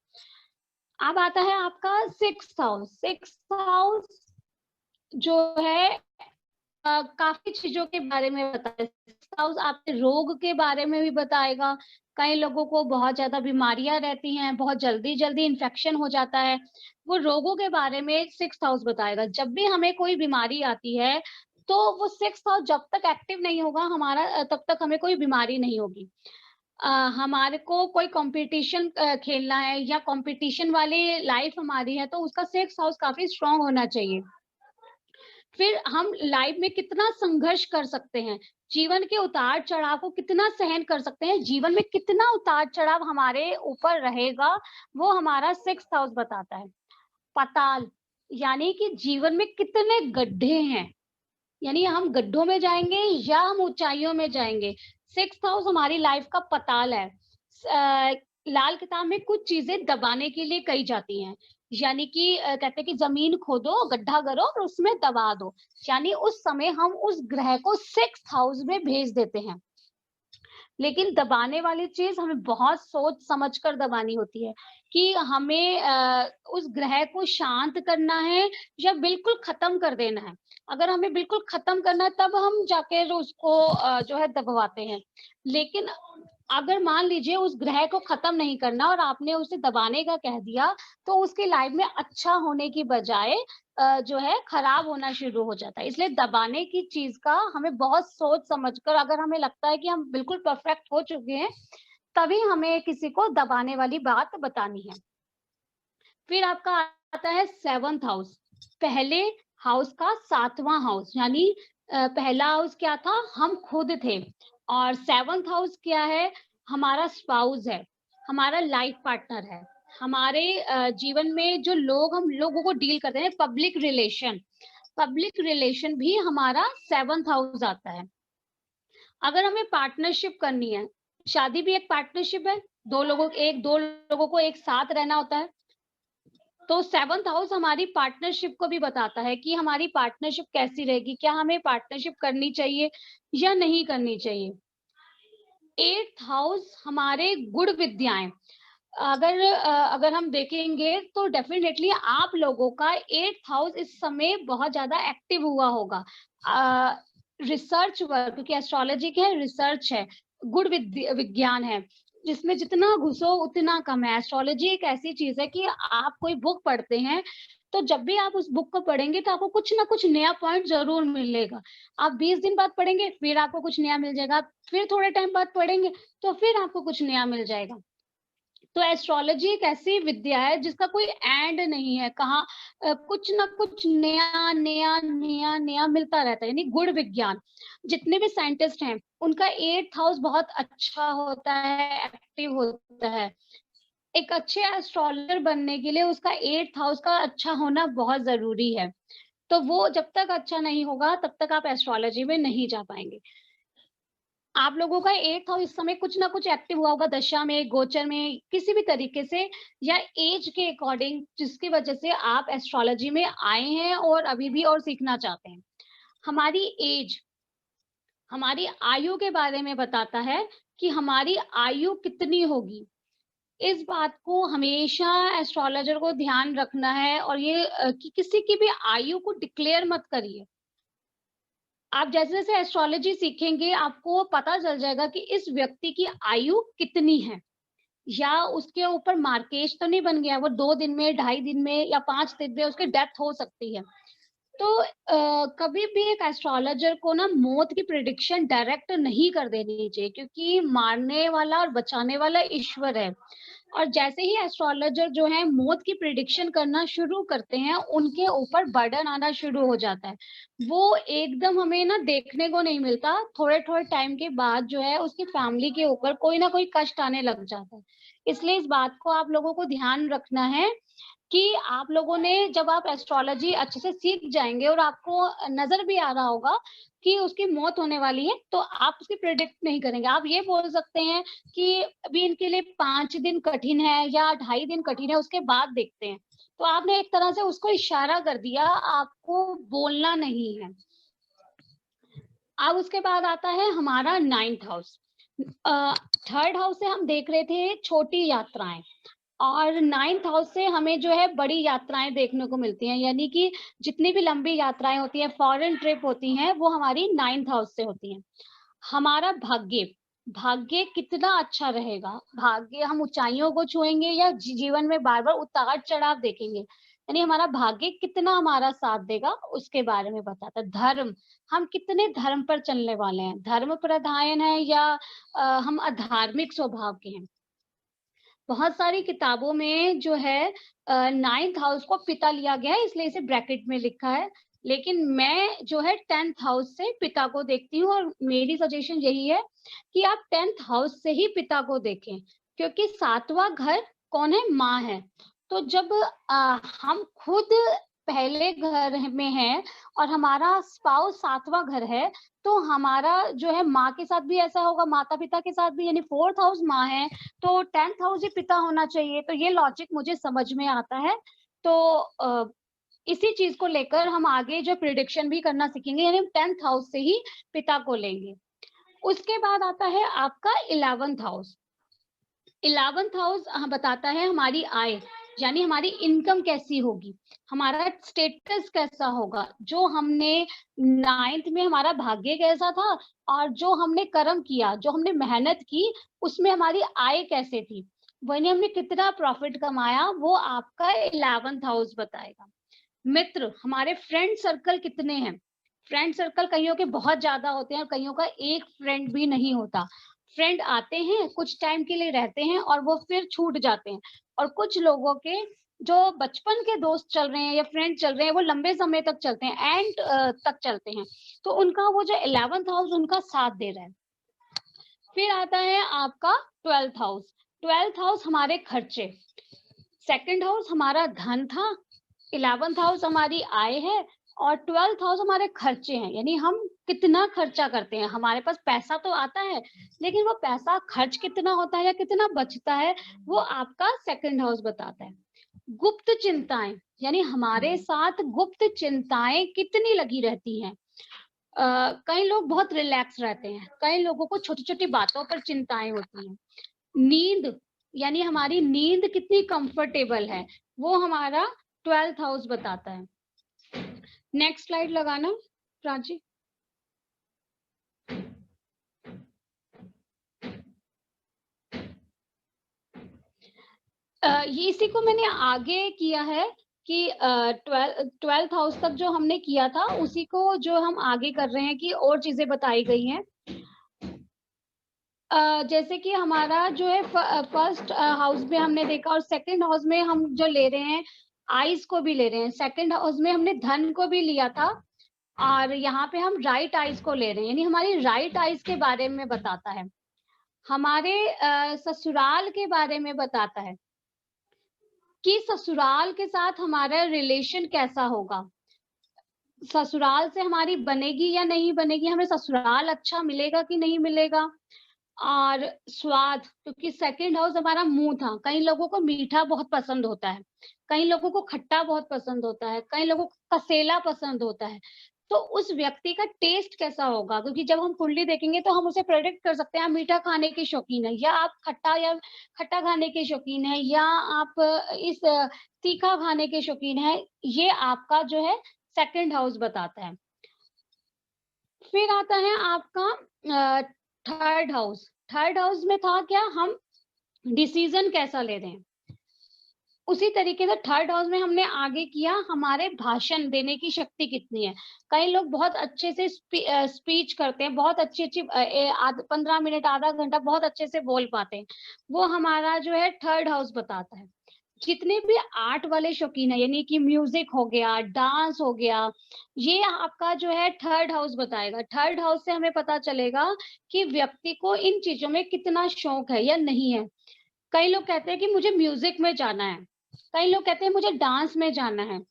अब आता है आपका 6th हाउस। 6th हाउस जो है काफ़ी चीज़ों के बारे में बताता है। 6th हाउस आपके रोग के बारे में भी बताएगा। कई लोगों को बहुत ज़्यादा बीमारियाँ रहती हैं, बहुत जल्दी-जल्दी इन्फेक्शन हो जाता है। वो रोगों के बारे में 6th हाउस बताएगा। जब भी हमें कोई बीमारी आती है, तो वो 6th हाउस जब तक एक्टिव नहीं होगा हमारा तब तक हमें कोई बीमारी नहीं होगी। हमारे को कोई कॉम्पिटिशन खेलना है या कॉम्पिटिशन वाली लाइफ़ हमारी है, तो उसका 6th हाउस काफ़ी स्ट्रॉन्ग होना चाहिए। फिर हम लाइफ में कितना संघर्ष कर सकते हैं, जीवन के उतार-चढ़ाव को कितना सहन कर सकते हैं, जीवन में कितना उतार-चढ़ाव हमारे ऊपर रहेगा, वो हमारा 6th हाउस बताता है। पाताल, यानी कि जीवन में कितने गड्ढे हैं, यानी हम गड्ढों में जाएँगे या हम ऊँचाइयों में जाएँगे। 6th हाउस हमारी लाइफ का पताल है। लाल किताब में कुछ चीज़ें दबाने के लिए कही जाती हैं। यानी कि कहते हैं कि ज़मीन खोदो, गड्ढा करो और उसमें दबा दो। यानी उस समय हम उस ग्रह को 6th हाउस में भेज देते हैं। लेकिन दबाने वाली चीज़ हमें बहुत सोच समझ कर दबानी होती है कि हमें उस ग्रह को शांत करना है या बिल्कुल खत्म कर देना है। अगर हमें बिल्कुल खत्म करना है तब हम जाके उसको जो है दबवाते हैं। लेकिन अगर मान लीजिए उस ग्रह को खत्म नहीं करना और आपने उसे दबाने का कह दिया, तो उसकी लाइफ में अच्छा होने की बजाय जो है खराब होना शुरू हो जाता है। इसलिए दबाने की चीज़ का हमें बहुत सोच समझ कर, अगर हमें लगता है कि हम बिल्कुल परफेक्ट हो चुके हैं, तभी हमें किसी को दबाने वाली बात बतानी है। फिर आपका आता है 7th हाउस, पहले हाउस का 7वां हाउस, यानी पहला हाउस क्या था? हम खुद थे और 7th हाउस क्या है? हमारा स्पाउस है, हमारा लाइफ पार्टनर है, हमारे जीवन में जो हम लोगों को डील करते हैं, पब्लिक रिलेशन भी हमारा 7th हाउस आता है। अगर हमें पार्टनरशिप करनी है, शादी भी एक पार्टनरशिप है, 2 लोगों को एक साथ रहना होता है। तो 7th हाउस हमारी पार्टनरशिप को भी बताता है कि हमारी पार्टनरशिप कैसी रहेगी, क्या हमें पार्टनरशिप करनी चाहिए या नहीं करनी चाहिए। 8th हाउस हमारे गुण विद्याएँ, अगर हम देखेंगे तो डेफिनेटली आप लोगों का 8th हाउस इस समय बहुत ज़्यादा एक्टिव हुआ होगा। रिसर्च वर्क, क्योंकि एस्ट्रोलॉजी क्या है? रिसर्च है, विज्ञान है, जिसमें जितना घुसो उतना कम है। एस्ट्रोलॉजी एक ऐसी चीज़ है कि आप कोई बुक पढ़ते हैं, तो जब भी आप उस बुक को पढ़ेंगे तो आपको कुछ ना कुछ नया पॉइंट ज़रूर मिलेगा। आप 20 दिन बाद पढ़ेंगे, फिर आपको कुछ नया मिल जाएगा, फिर थोड़े टाइम बाद पढ़ेंगे, तो फिर आपको कुछ नया मिल जाएगा। तो एस्ट्रोलॉजी एक ऐसी विद्या है जिसका कोई एंड नहीं है, कहाँ कुछ ना कुछ नया, नया, नया, नया मिलता रहता है, यानी गुण विज्ञान। जितने भी साइंटिस्ट हैं, उनका 8th हाउस बहुत अच्छा होता है, एक्टिव होता है। एक अच्छे एस्ट्रोलॉजर बनने के लिए उसका 8th हाउस का अच्छा होना बहुत ज़रूरी है। तो वो जब तक अच्छा नहीं होगा तब तक आप एस्ट्रोलॉजी में नहीं जा पाएँगे। आप लोगों का 8th हाउस इस समय कुछ ना कुछ एक्टिव हुआ होगा दशा में, गोचर में, किसी भी तरीके से या एज के अकॉर्डिंग जिसकी वजह से आप एस्ट्रोलॉजी में आए हैं और अभी भी और सीखना चाहते हैं। हमारी एज हमारी आयु के बारे में बताता है कि हमारी आयु कितनी होगी। इस बात को हमेशा एस्ट्रोलॉजर को ध्यान रखना है और ये कि किसी की भी आयु को डिक्लेयर मत करिए। आप जैसे-जैसे एस्ट्रोलॉजी सीखेंगे, आपको पता चल जाएगा कि इस व्यक्ति की आयु कितनी है या उसके ऊपर मार्केज तो नहीं बन गया, वो 2 दिन में, ढाई दिन में या 5 दिन में उसकी डेथ हो सकती है। तो कभी भी एक एस्ट्रोलॉजर को ना मौत की प्रेडिक्शन डायरेक्ट नहीं कर देनी चाहिए क्योंकि मारने वाला और बचाने वाला ईश्वर है। और जैसे ही एस्ट्रोलॉजर जो है मौत की प्रेडिक्शन करना शुरू करते हैं, उनके ऊपर बर्डन आना शुरू हो जाता है। वो एकदम हमें ना देखने को नहीं मिलता, थोड़े-थोड़े टाइम के बाद जो है उसकी फैमिली के ऊपर कोई ना कोई कष्ट आने लग जाता है। इसलिए इस बात को आप लोगों को ध्यान रखना है कि आप लोगों ने जब आप एस्ट्रोलॉजी अच्छे से सीख जाएँगे और आपको नज़र भी आ रहा होगा कि उसकी मौत होने वाली है, तो आप उसकी प्रेडिक्ट नहीं करेंगे। आप ये बोल सकते हैं कि अभी इनके लिए 5 दिन कठिन है या ढाई दिन कठिन है, उसके बाद देखते हैं। तो आपने एक तरह से उसको इशारा कर दिया, आपको बोलना नहीं है। अब उसके बाद आता है हमारा 9th हाउस। 3rd हाउस से हम देख रहे थे छोटी यात्राएँ। और 9th हाउस से हमें जो है बड़ी यात्राएँ देखने को मिलती हैं, यानी कि जितनी भी लंबी यात्राएँ होती हैं, फॉरेन ट्रिप होती हैं, वो हमारी 9th हाउस से होती हैं। हमारा भाग्य, भाग्य कितना अच्छा रहेगा, भाग्य हम ऊँचाइयों को छुएँगे या जीवन में बार-बार उतार-चढ़ाव देखेंगे, यानी हमारा भाग्य कितना हमारा साथ देगा, उसके बारे में बताता है। धर्म, हम कितने धर्म पर चलने वाले हैं, धर्म प्रधान है या हम अधार्मिक स्वभाव के हैं। बहुत सारी किताबों में जो है 9th हाउस को पिता लिया गया है इसलिए इसे ब्रैकेट में लिखा है। लेकिन मैं जो है 10th हाउस से पिता को देखती हूँ और मेरी सजेशन यही है कि आप 10th हाउस से ही पिता को देखें क्योंकि 7वां घर कौन है? माँ है। तो जब हम खुद पहले घर में हैं और हमारा स्पाउस 7वां घर है, तो हमारा जो है माँ के साथ भी ऐसा होगा, माता-पिता के साथ भी यानी 4th हाउस माँ है, तो 10th हाउस ही पिता होना चाहिए, तो ये लॉजिक मुझे समझ में आता है। तो इसी चीज़ को लेकर हम आगे जो प्रेडिक्शन भी करना सीखेंगे यानी 10th हाउस से ही पिता को लेंगे। उसके बाद आता है आपका 11th हाउस। 11th हाउस बताता है हमारी आय, यानी हमारी इनकम कैसी होगी, हमारा स्टेटस कैसा होगा, जो हमने 9th में हमारा भाग्य कैसा था और जो हमने कर्म किया, जो हमने मेहनत की, उसमें हमारी आय कैसे थी, वही हमने कितना प्रॉफिट कमाया, वो आपका 11th हाउस बताएगा। मित्र, हमारे फ्रेंड सर्कल कितने हैं? फ्रेंड सर्कल कइयों के बहुत ज़्यादा होते हैं और कइयों का एक फ्रेंड भी नहीं होता। फ्रेंड आते हैं, कुछ टाइम के लिए रहते हैं और वो फिर छूट जाते हैं और कुछ लोगों के जो बचपन के दोस्त चल रहे हैं या फ्रेंड चल रहे हैं, वो लंबे समय तक चलते हैं, एंड तक चलते हैं। तो उनका वो जो 11th हाउस उनका साथ दे रहा है। फिर आता है आपका 12th हाउस। 12th हाउस हमारे खर्चे, 2nd हाउस हमारा धन था, 11th हाउस हमारी आय है और 12th हाउस हमारे खर्चे हैं, यानी हम कितना खर्चा करते हैं। हमारे पास पैसा तो आता है, लेकिन वो पैसा खर्च कितना होता है या कितना बचता है, वो आपका 2nd हाउस बताता है। गुप्त चिंताएं, यानी हमारे साथ गुप्त चिंताएं कितनी लगी रहती हैं। कई लोग बहुत रिलैक्स रहते हैं, कई लोगों को छोटी-छोटी बातों पर चिंताएं होती हैं। नींद, यानी हमारी नींद कितनी कंफर्टेबल है, वो हमारा 12th हाउस बताता है। नेक्स्ट स्लाइड लगाना प्राची। ये इसी को मैंने आगे किया है कि 12th हाउस तक जो हमने किया था उसी को जो हम आगे कर रहे हैं कि और चीजें बताई गई हैं। जैसे कि हमारा जो है फर्स्ट हाउस में हमने देखा और 2nd हाउस में हम जो ले रहे हैं आइज को भी ले रहे हैं। 2nd हाउस में हमने धन को भी लिया था और यहाँ पे हम राइट आइज को ले रहे हैं, यानी हमारी राइट आइज के बारे में बताता है, हमारे ससुराल के बारे में बताता है। कि ससुराल के साथ हमारा रिलेशन कैसा होगा, ससुराल से हमारी बनेगी या नहीं बनेगी, हमें ससुराल अच्छा मिलेगा कि नहीं मिलेगा। और स्वाद, क्योंकि सेकंड हाउस हमारा मुंह था, कई लोगों को मीठा बहुत पसंद होता है, कई लोगों को खट्टा बहुत पसंद होता है, कई लोगों को कसेला पसंद होता है। तो उस व्यक्ति का टेस्ट कैसा होगा, क्योंकि जब हम कुंडली देखेंगे तो हम उसे प्रेडिक्ट कर सकते हैं, आप मीठा खाने के शौकीन है या आप खट्टा खाने के शौकीन है, या आप इस तीखा खाने के शौकीन है। ये आपका जो है सेकंड हाउस बताता है। फिर आता है आपका थर्ड हाउस। थर्ड हाउस में था क्या, हम डिसीजन कैसा ले रहे हैं। उसी तरीके से थर्ड हाउस में हमने आगे किया, हमारे भाषण देने की शक्ति कितनी है। कई लोग बहुत अच्छे से स्पीच करते हैं, बहुत अच्छी 15 मिनट आधा घंटा बहुत अच्छे से बोल पाते हैं, वो हमारा जो है थर्ड हाउस बताता है। जितने भी आर्ट वाले शौकीन है, यानी कि म्यूजिक हो गया, डांस हो गया, ये आपका जो है थर्ड हाउस बताएगा। थर्ड हाउस से हमें पता चलेगा कि व्यक्ति को इन चीजों में कितना शौक है या नहीं है। कई लोग कहते हैं कि मुझे म्यूजिक में जाना है, कई लोग कहते हैं मुझे डांस में जाना है।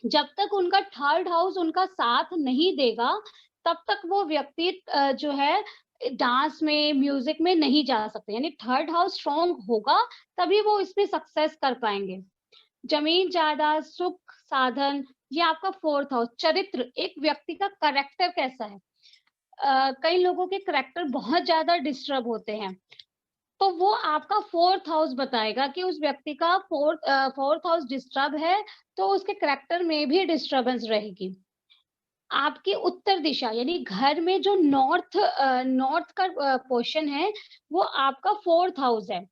जब तक उनका थर्ड हाउस उनका साथ नहीं देगा, तब तक वो व्यक्ति जो है डांस में, म्यूजिक में नहीं जा सकते। यानी थर्ड हाउस स्ट्रॉन्ग होगा तभी वो इसमें सक्सेस कर पाएंगे। जमीन जायदाद, सुख साधन, ये आपका फोर्थ हाउस। चरित्र, एक व्यक्ति का करेक्टर कैसा है। कई लोगों के करेक्टर बहुत ज्यादा डिस्टर्ब होते हैं, तो वो आपका फोर्थ हाउस बताएगा कि उस व्यक्ति का फोर्थ हाउस डिस्टर्ब है, तो उसके करेक्टर में भी डिस्टर्बेंस रहेगी। आपकी उत्तर दिशा, यानी घर में जो नॉर्थ का पोर्शन है, वो आपका फोर्थ हाउस है।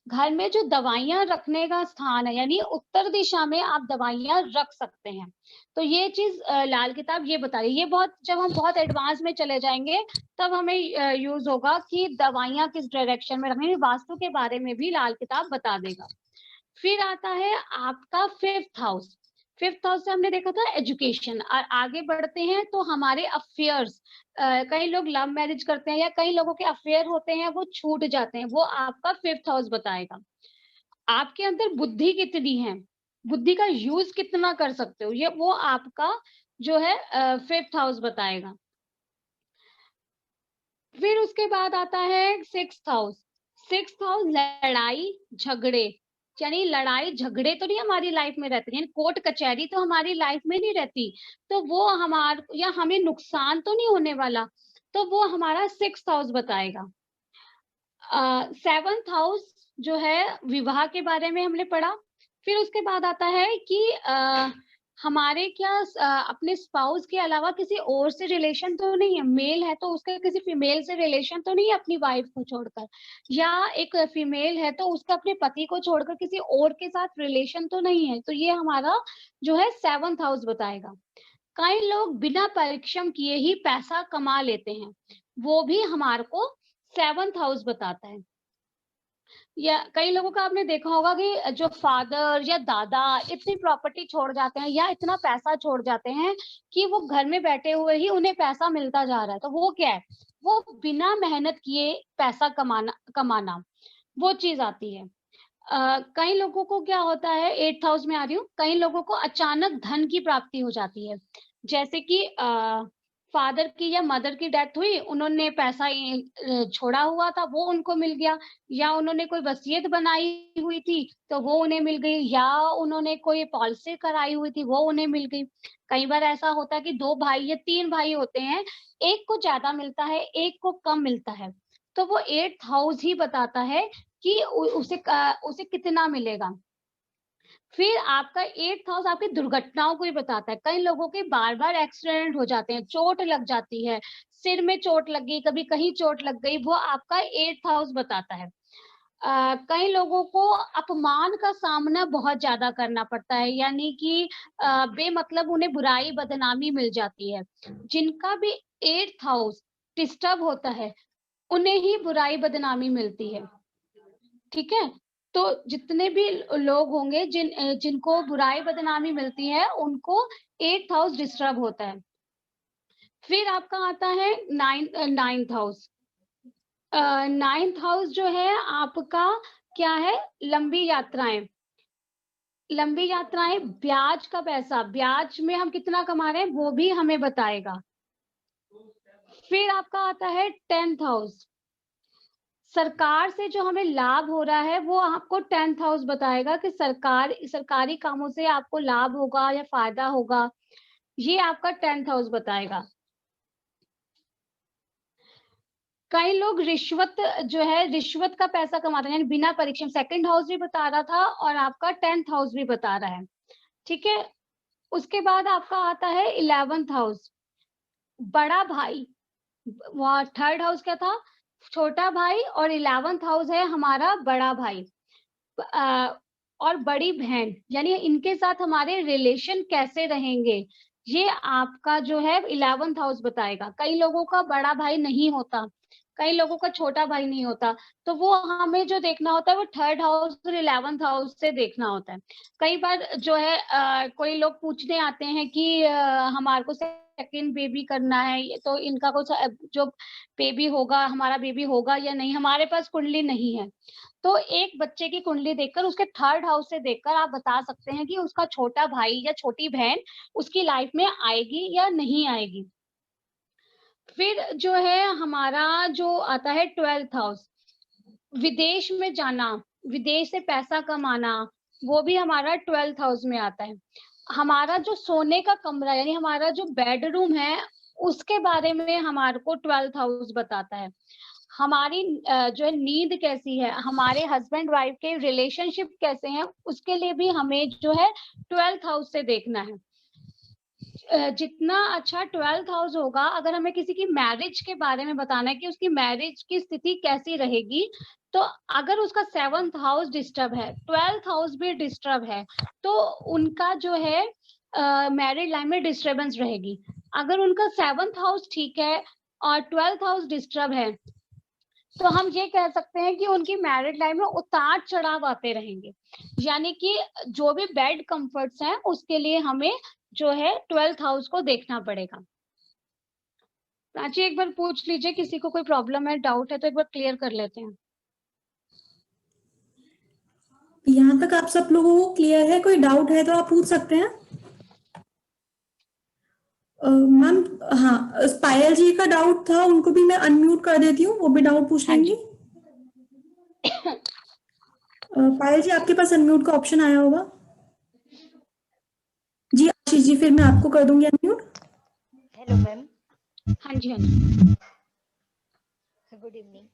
घर में जो दवाइयाँ रखने का स्थान है, यानी उत्तर दिशा में आप दवाइयाँ रख सकते हैं। तो ये चीज़ लाल किताब ये बता रही है। ये बहुत, जब हम बहुत एडवांस में चले जाएँगे, तब हमें यूज़ होगा कि दवाइयाँ किस डायरेक्शन में रखनी है, वास्तु के बारे में भी लाल किताब बता देगा। फिर आता है आपका फिफ्थ हाउस। फिफ्थ हाउस से हमने देखा था एजुकेशन, और आगे बढ़ते हैं तो हमारे अफेयर्स। कई लोग लव मैरिज करते हैं या कई लोगों के अफेयर होते हैं, वो छूट जाते हैं, वो आपका फिफ्थ हाउस बताएगा। आपके अंदर बुद्धि कितनी है, बुद्धि का यूज कितना कर सकते हो, ये वो आपका जो है फिफ्थ हाउस बताएगा। फिर उसके बाद आता है सिक्स्थ हाउस। सिक्स्थ हाउस लड़ाई झगड़े, यानी लड़ाई झगड़े तो नहीं हमारी लाइफ में रहते, यानी कोर्ट कचहरी तो हमारी लाइफ में नहीं रहती, तो वो हमार या हमें नुकसान तो नहीं होने वाला, तो वो हमारा सिक्स्थ हाउस बताएगा। सेवंथ हाउस जो है विवाह के बारे में हमने पढ़ा। फिर उसके बाद आता है कि हमारे क्या अपने स्पाउस के अलावा किसी और से रिलेशन तो नहीं है। मेल है तो उसका किसी फीमेल से रिलेशन तो नहीं है अपनी वाइफ को छोड़कर, या एक फीमेल है तो उसका अपने पति को छोड़कर किसी और के साथ रिलेशन तो नहीं है। तो ये हमारा जो है सेवंथ हाउस बताएगा। कई लोग बिना परिश्रम किए ही पैसा कमा लेते हैं, वो भी हमारे को सेवंथ हाउस बताता है। या कई लोगों का आपने देखा होगा कि जो फादर या दादा इतनी प्रॉपर्टी छोड़ जाते हैं या इतना पैसा छोड़ जाते हैं कि वो घर में बैठे हुए ही उन्हें पैसा मिलता जा रहा है, तो वो क्या है, वो बिना मेहनत किए पैसा कमाना वो चीज आती है। कई लोगों को क्या होता है, एट्थ हाउस में आ रही हूँ, कई लोगों को अचानक धन की प्राप्ति हो जाती है। जैसे कि फादर की या मदर की डेथ हुई, उन्होंने पैसा छोड़ा हुआ था वो उनको मिल गया, या उन्होंने कोई वसीयत बनाई हुई थी तो वो उन्हें मिल गई, या उन्होंने कोई पॉलिसी कराई हुई थी वो उन्हें मिल गई। कई बार ऐसा होता है कि 2 भाई या 3 भाई होते हैं, एक को ज्यादा मिलता है, एक को कम मिलता है, तो वो एट्थ हाउस ही बताता है कि उसे कितना मिलेगा। फिर आपका एट्थ हाउस आपकी दुर्घटनाओं को ही बताता है। कई लोगों के बार-बार एक्सीडेंट हो जाते हैं, चोट लग जाती है, सिर में चोट लग गई, कभी कहीं चोट लग गई, वो आपका एट्थ हाउस बताता है। कई लोगों को अपमान का सामना बहुत ज़्यादा करना पड़ता है, यानी कि बेमतलब उन्हें बुराई, बदनामी मिल जाती है। जिनका भी एट्थ हाउस डिस्टर्ब होता है, उन्हें ही बुराई, बदनामी मिलती है। ठीक है? तो जितने भी लोग होंगे जिनको बुराई बदनामी मिलती है, उनको एट्थ हाउस डिस्टर्ब होता है। फिर आपका आता है नाइन्थ हाउस। नाइन्थ हाउस जो है आपका क्या है, लंबी यात्राएं। लंबी यात्राएं, ब्याज का पैसा, ब्याज में हम कितना कमा रहे हैं वो भी हमें बताएगा। फिर आपका आता है 10th हाउस, सरकार से जो हमें लाभ हो रहा है वो आपको 10th हाउस बताएगा कि सरकारी कामों से आपको लाभ होगा या फायदा होगा, ये आपका 10th हाउस बताएगा। कई लोग रिश्वत जो है, रिश्वत का पैसा कमाते हैं, यानी बिना परिश्रम, 2nd हाउस भी बता रहा था और आपका 10th हाउस भी बता रहा है, ठीक है। उसके बाद आपका आता है 11th हाउस, बड़ा भाई, वहाँ 3rd हाउस क्या था, छोटा भाई, और 11th हाउस है हमारा बड़ा भाई और बड़ी बहन, यानी इनके साथ हमारे रिलेशन कैसे रहेंगे, ये आपका जो है 11th हाउस बताएगा। कई लोगों का बड़ा भाई नहीं होता, कई लोगों का छोटा भाई नहीं होता, तो वो हमें जो देखना होता है वो 3rd हाउस और 11th हाउस से देखना होता है। कई बार जो है कोई लोग पूछने आते हैं कि हमारे को सेकंड बेबी करना है, तो इनका कुछ जो बेबी होगा, हमारा बेबी होगा या नहीं, हमारे पास कुंडली नहीं है, तो एक बच्चे की कुंडली देखकर, उसके 3rd हाउस से देखकर आप बता सकते हैं कि उसका छोटा भाई या छोटी बहन उसकी लाइफ में आएगी या नहीं आएगी। फिर जो है हमारा जो आता है 12th हाउस, विदेश में जाना, विदेश से पैसा कमाना, वो भी हमारा 12th हाउस में आता है। हमारा जो सोने का कमरा, यानी हमारा जो बेडरूम है, उसके बारे में हमारे को 12th हाउस बताता है। हमारी जो है नींद कैसी है, हमारे हस्बैंड वाइफ के रिलेशनशिप कैसे हैं, उसके लिए भी हमें जो है 12th हाउस से देखना है। जितना अच्छा 12th हाउस होगा, अगर हमें किसी की मैरिज के बारे में बताना है कि उसकी मैरिज की स्थिति कैसी रहेगी, तो अगर उसका 7th हाउस डिस्टर्ब है, 12th हाउस भी डिस्टर्ब है, तो उनका जो है मैरिड लाइफ में डिस्टर्बेंस रहेगी। अगर उनका 7th हाउस ठीक है और 12th हाउस डिस्टर्ब है, तो हम ये कह सकते हैं कि उनकी मैरिड लाइफ में उतार चढ़ाव आते रहेंगे, यानी कि जो भी बेड कंफर्ट्स हैं उसके लिए हमें जो है 12th हाउस को देखना पड़ेगा। प्राची एक बार पूछ लीजिए, किसी को कोई प्रॉब्लम है, डाउट है तो एक बार क्लियर कर लेते हैं। यहाँ तक आप सब लोगों को क्लियर है? कोई डाउट है तो आप पूछ सकते हैं। मैम, हाँ, पायल जी का डाउट था, उनको भी मैं अनम्यूट कर देती हूँ, वो भी डाउट पूछ हाँ लेंगी। पायल जी, आपके पास अनम्यूट का ऑप्शन आया होगा। जी आशीष जी, फिर मैं आपको कर दूंगी अनम्यूट। Hello ma'am. हाँ जी, हाँ जी। Good evening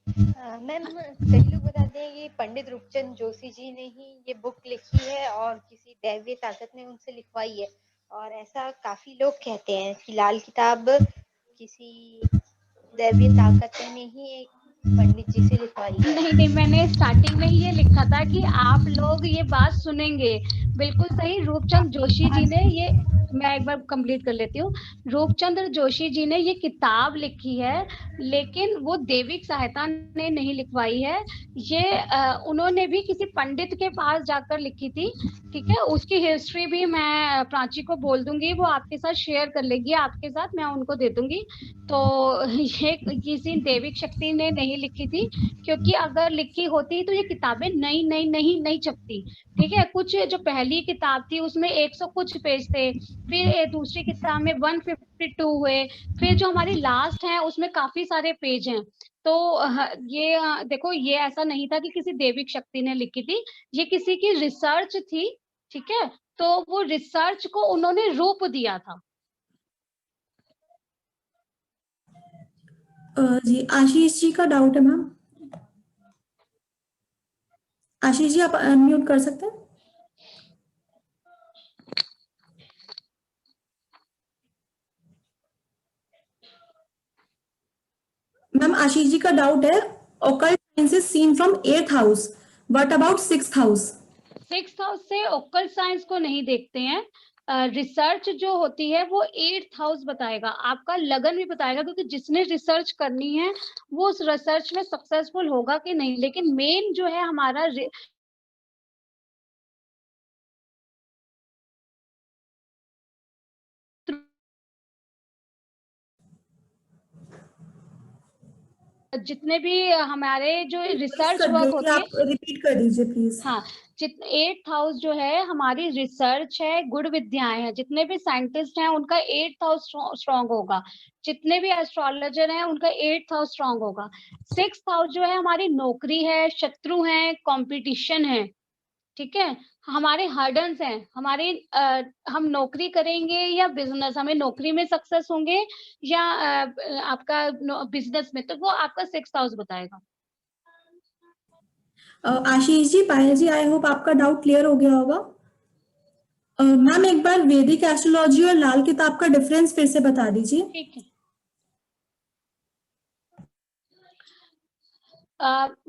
ma'am. कई लोग बताते हैं कि पंडित रूपचंद जोशी जी ने ही ये बुक लिखी है और किसी दैवीय ताकत ने उनसे लिखवाई है, और ऐसा काफी लोग कहते हैं कि लाल किताब किसी दैवीय ताकत ने ही एक पंडित जी से लिखवाई है। नहीं, मैंने स्टार्टिंग में ही ये लिखा था कि आप लोग ये बात सुनेंगे। बिल्कुल सही, रूपचंद जोशी जी ने ये, मैं एक बार कंप्लीट कर लेती हूँ। रूपचंद्र जोशी जी ने ये किताब लिखी है, लेकिन वो दैविक सहायता ने नहीं लिखवाई है। ये उन्होंने भी किसी पंडित के पास जाकर लिखी थी, ठीक है। उसकी हिस्ट्री भी मैं प्राची को बोल दूंगी, वो आपके साथ शेयर कर लेगी, आपके साथ मैं उनको दे दूंगी। तो ये किसी दैविक शक्ति ने नहीं लिखी थी, क्योंकि अगर लिखी होती तो ये किताबें नई नई नहीं छपती, ठीक है। कुछ जो पहली किताब थी उसमें 100 कुछ पेज थे, फिर दूसरी किताब में 152 हुए, फिर जो हमारी लास्ट है उसमें काफी सारे पेज हैं। तो ये देखो, ये ऐसा नहीं था कि किसी दैविक शक्ति ने लिखी थी, ये किसी की रिसर्च थी, ठीक है। तो वो रिसर्च को उन्होंने रूप दिया था। जी आशीष जी का डाउट है मैम। आशीष जी, आप अनम्यूट कर सकते हैं। मैम, आशीष जी का डाउट है, occult sciences seen from 8th house, what about 6th house? 6th house से ओकल्ट साइंस को नहीं देखते हैं। रिसर्च जो होती है वो 8th हाउस बताएगा, आपका लगन भी बताएगा, क्योंकि जिसने रिसर्च करनी है वो उस रिसर्च में सक्सेसफुल होगा कि नहीं। लेकिन मेन जो है हमारा जितने भी हमारे जो रिसर्च वर्क होती है, आप रिपीट कर दीजिए प्लीज। हाँ, जितने 8th हाउस जो है हमारी रिसर्च है, गुड विद्याएं हैं, जितने भी साइंटिस्ट हैं उनका 8th हाउस स्ट्रॉन्ग होगा, जितने भी एस्ट्रोलॉजर हैं उनका 8th हाउस स्ट्रॉन्ग होगा। 6th हाउस जो है हमारी नौकरी है, शत्रु हैं, कंपटीशन है, ठीक है, हमारे हर्डन्स हैं, हमारे हम नौकरी करेंगे या बिजनेस, हमें नौकरी में सक्सेस होंगे या आपका बिजनेस में, तो वो आपका 6th हाउस बताएगा। आशीष जी, पायल जी, आई होप आपका डाउट क्लियर हो गया होगा। मैम एक बार वैदिक एस्ट्रोलॉजी और लाल किताब का डिफरेंस फिर से बता दीजिए। ठीक है,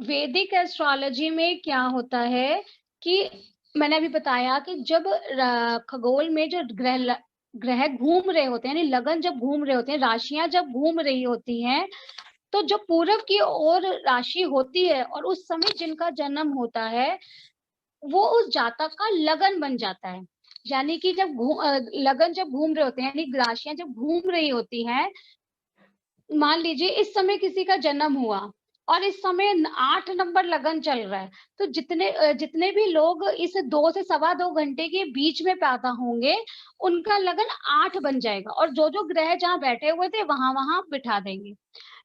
वैदिक एस्ट्रोलॉजी में क्या होता है कि मैंने अभी बताया कि जब खगोल में जो ग्रह घूम रहे होते हैं, यानी लगन जब घूम रहे होते हैं, राशियां जब घूम रही होती हैं, तो जो पूरब की ओर राशि होती है और उस समय जिनका जन्म होता है वो उस जातक का लगन बन जाता है। यानी कि जब लगन जब घूम रहे होते हैं, यानी राशियां जब घूम रही होती हैं, मान लीजिए इस समय किसी का जन्म हुआ और इस समय 8 नंबर लगन चल रहा है, तो जितने भी लोग इस 2 से 2.25 घंटे के बीच में पैदा होंगे उनका लगन 8 बन जाएगा, और जो जो ग्रह जहाँ बैठे हुए थे वहां वहां बिठा देंगे।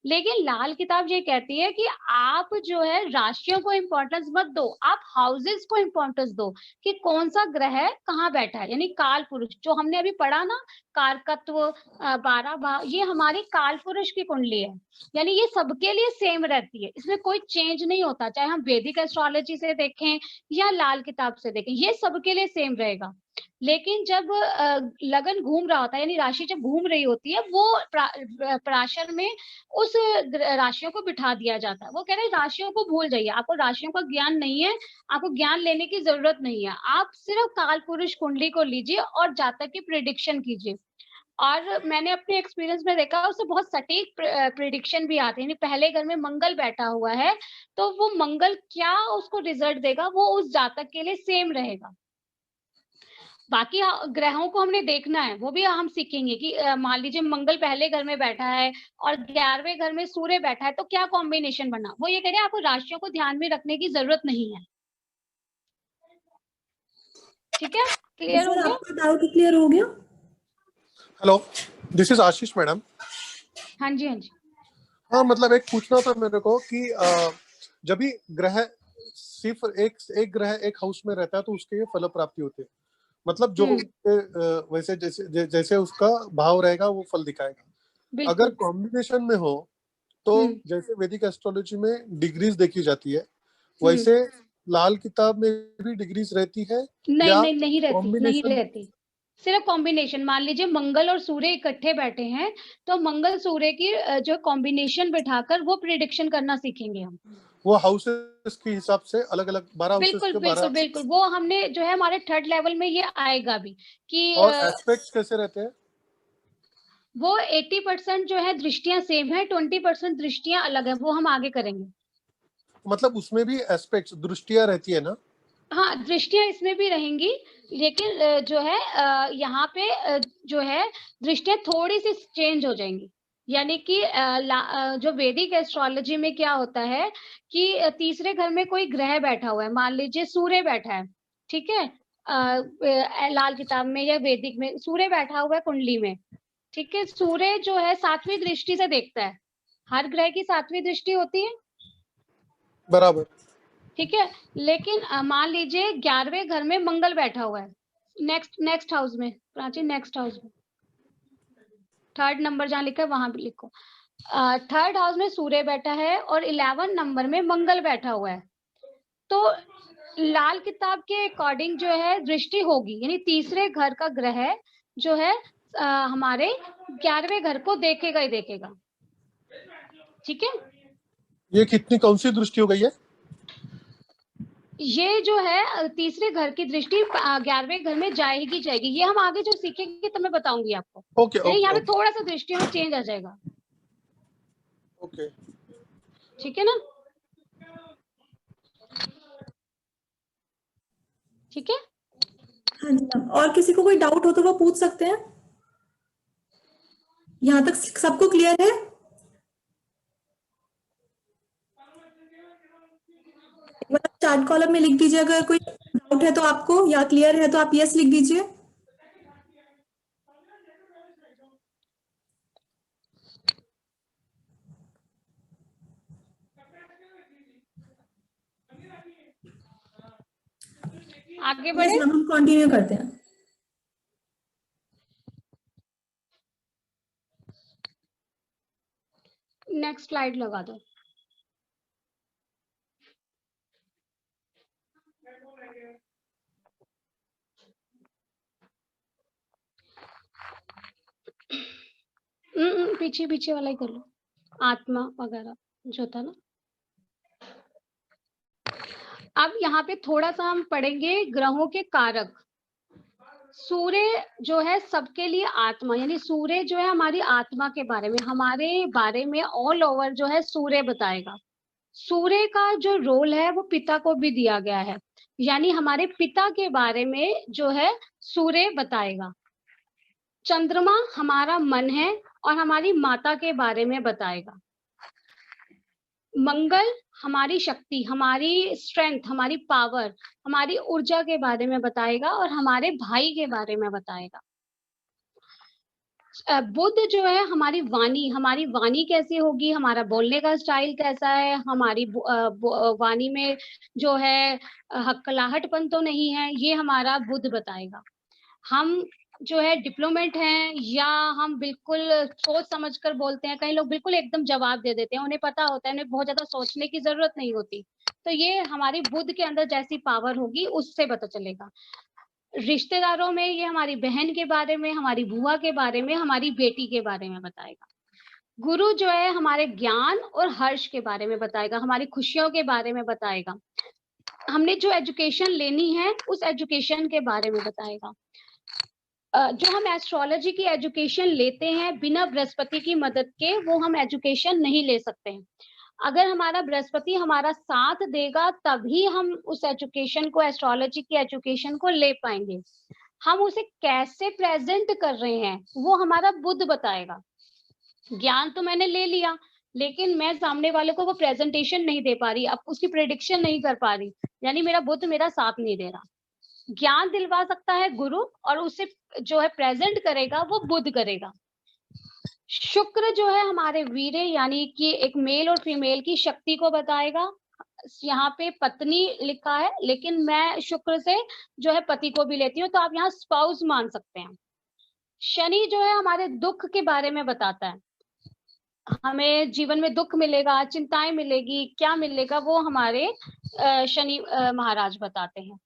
लेकिन लाल किताब ये कहती है कि आप जो है राशियों को इंपॉर्टेंस मत दो, आप हाउसेस को इंपॉर्टेंस दो कि कौन सा ग्रह कहाँ बैठा है। यानी काल पुरुष जो हमने अभी पढ़ा ना, कारकत्व 12 भाव, ये हमारी काल पुरुष की कुंडली है, यानी ये सबके लिए सेम रहती है, इसमें कोई चेंज नहीं होता, चाहे हम वैदिक एस्ट्रोलॉजी से देखें या लाल किताब से देखें, ये सबके लिए सेम रहेगा। लेकिन जब लगन घूम रहा होता है, यानी राशि जब घूम रही होती है, वो पराशर में उस राशियों को बिठा दिया जाता है। वो कह रहे हैं राशियों को भूल जाइए, आपको राशियों का ज्ञान नहीं है, आपको ज्ञान लेने की जरूरत नहीं है, आप सिर्फ काल पुरुष कुंडली को लीजिए और जातक की प्रिडिक्शन कीजिए। और मैंने अपने एक्सपीरियंस में देखा उससे बहुत सटीक प्रिडिक्शन भी आती है। पहले घर में मंगल बैठा हुआ है तो वो मंगल क्या उसको रिजल्ट देगा वो उस जातक के लिए सेम रहेगा। बाकी ग्रहों को हमने देखना है, वो भी हम सीखेंगे कि मान लीजिए मंगल पहले घर में बैठा है और 11वें घर में सूर्य बैठा है तो क्या कॉम्बिनेशन बना। वो ये कह रहे हैं आपको राशियों को ध्यान में रखने की जरूरत नहीं है। ठीक है, क्लियर हो गया? आपका डाउट क्लियर हो गया? Hello, this is Ashish madam. हाँ जी, हाँ जी। हाँ, मतलब एक पूछना था मेरे को कि जब भी ग्रह सिर्फ एक ग्रह एक हाउस में रहता है तो उसके ये फल प्राप्ति होती है, मतलब जो वैसे जैसे उसका भाव रहेगा वो फल दिखाएगा। अगर कॉम्बिनेशन में हो तो जैसे वैदिक एस्ट्रोलॉजी में डिग्रीज देखी जाती है, वैसे लाल किताब में भी डिग्रीज रहती है? नहीं रहती, सिर्फ कॉम्बिनेशन। मान लीजिए मंगल और सूर्य इकट्ठे बैठे हैं तो मंगल सूर्य की जो कॉम्बिनेशन बिठाकर वो प्रिडिक्शन करना सीखेंगे हम। वो हाउसेस के हिसाब से अलग अलग 12 हाउसेस के 12। बिल्कुल वो हमने जो है हमारे 3rd लेवल में ये आएगा भी कि और एस्पेक्ट्स कैसे रहते हैं? वो 80% जो है दृष्टियां सेम है, 20% दृष्टियां अलग है, वो हम आगे करेंगे। मतलब उसमें भी एस्पेक्ट्स दृष्टियां रहती है ना? हाँ, दृष्टियां इसमें भी रहेंगी, लेकिन जो है यहाँ पे जो है दृष्टियां थोड़ी सी चेंज हो जाएंगी। यानी कि जो वैदिक एस्ट्रोलॉजी में क्या होता है कि तीसरे घर में कोई ग्रह बैठा हुआ है, मान लीजिए सूर्य बैठा है, ठीक है, लाल किताब में या वैदिक में सूर्य बैठा हुआ है कुंडली में, ठीक है, सूर्य जो है 7वीं दृष्टि से देखता है, हर ग्रह की 7वीं दृष्टि होती है, बराबर, ठीक है। लेकिन मान लीजिए 11वें घर में मंगल बैठा हुआ है, नेक्स्ट हाउस में, प्राची नेक्स्ट हाउस में 3rd नंबर जहां लिखा है वहां भी लिखो। 3rd हाउस में सूर्य बैठा है और 11 नंबर में मंगल बैठा हुआ है, तो लाल किताब के अकॉर्डिंग जो है दृष्टि होगी, यानी तीसरे घर का ग्रह जो है हमारे 11वें घर को देखेगा ही देखेगा। ठीक है, ये कितनी कौन सी दृष्टि हो गई है? ये जो है तीसरे घर की दृष्टि 11वें घर में जाएगी ये हम आगे जो सीखेंगे तो मैं बताऊंगी आपको। ओके, यहाँ पे थोड़ा सा दृष्टि में चेंज आ जाएगा। ओके, ठीक है ना? ठीक है, हाँ जी मैम, और किसी को कोई डाउट हो तो वो पूछ सकते हैं। यहाँ तक सबको क्लियर है? चैट कॉलम में लिख दीजिए अगर कोई डाउट है तो आपको, या क्लियर है तो आप यस लिख दीजिए। आगे बढ़े। हम कंटिन्यू करते हैं। नेक्स्ट स्लाइड लगा दो। पीछे पीछे वाला ही कर लो, आत्मा वगैरह जो था ना। अब यहाँ पे थोड़ा सा हम पढ़ेंगे ग्रहों के कारक। सूर्य जो है सबके लिए आत्मा, यानी सूर्य जो है हमारी आत्मा के बारे में, हमारे बारे में ऑल ओवर जो है सूर्य बताएगा। सूर्य का जो रोल है वो पिता को भी दिया गया है, यानी हमारे पिता के बारे में जो है सूर्य बताएगा। चंद्रमा हमारा मन है और हमारी माता के बारे में बताएगा। मंगल हमारी शक्ति, हमारी स्ट्रेंथ, हमारी पावर, हमारी ऊर्जा के बारे में बताएगा और हमारे भाई के बारे में बताएगा। बुध जो है हमारी वाणी कैसी होगी, हमारा बोलने का स्टाइल कैसा है, हमारी वाणी में जो है हक्कलाहटपन तो नहीं है, ये हमारा बुध बताएगा। हम जो है डिप्लोमेट हैं या हम बिल्कुल सोच समझकर बोलते हैं। कई लोग बिल्कुल एकदम जवाब दे देते हैं, उन्हें पता होता है, उन्हें बहुत ज्यादा सोचने की जरूरत नहीं होती। तो ये हमारी बुध के अंदर जैसी पावर होगी उससे पता चलेगा। रिश्तेदारों में ये हमारी बहन के बारे में, हमारी बुआ के बारे में, हमारी बेटी के बारे में बताएगा। गुरु जो है हमारे ज्ञान और हर्ष के बारे में बताएगा, हमारी खुशियों के बारे में बताएगा, हमने जो एजुकेशन लेनी है उस एजुकेशन के बारे में बताएगा। जो हम एस्ट्रोलॉजी की एजुकेशन लेते हैं बिना बृहस्पति की मदद के, वो हम एजुकेशन नहीं ले सकते हैं। अगर हमारा बृहस्पति हमारा साथ देगा तभी हम उस एजुकेशन को, एस्ट्रोलॉजी की एजुकेशन को ले पाएंगे। हम उसे कैसे प्रेजेंट कर रहे हैं वो हमारा बुध बताएगा। ज्ञान तो मैंने ले लिया लेकिन मैं सामने वाले को वो प्रेजेंटेशन नहीं दे पा रही, अब उसकी प्रेडिक्शन नहीं कर पा रही, यानी मेरा बुध मेरा साथ नहीं दे रहा। ज्ञान दिलवा सकता है गुरु और उसे जो है प्रेजेंट करेगा वो बुध करेगा। शुक्र जो है हमारे वीर्य, यानी कि एक मेल और फीमेल की शक्ति को बताएगा। यहाँ पे पत्नी लिखा है लेकिन मैं शुक्र से जो है पति को भी लेती हूँ, तो आप यहाँ स्पाउस मान सकते हैं। शनि जो है हमारे दुख के बारे में बताता है, हमें जीवन में दुख मिलेगा, चिंताएं मिलेगी, क्या मिलेगा वो हमारे शनि महाराज बताते हैं।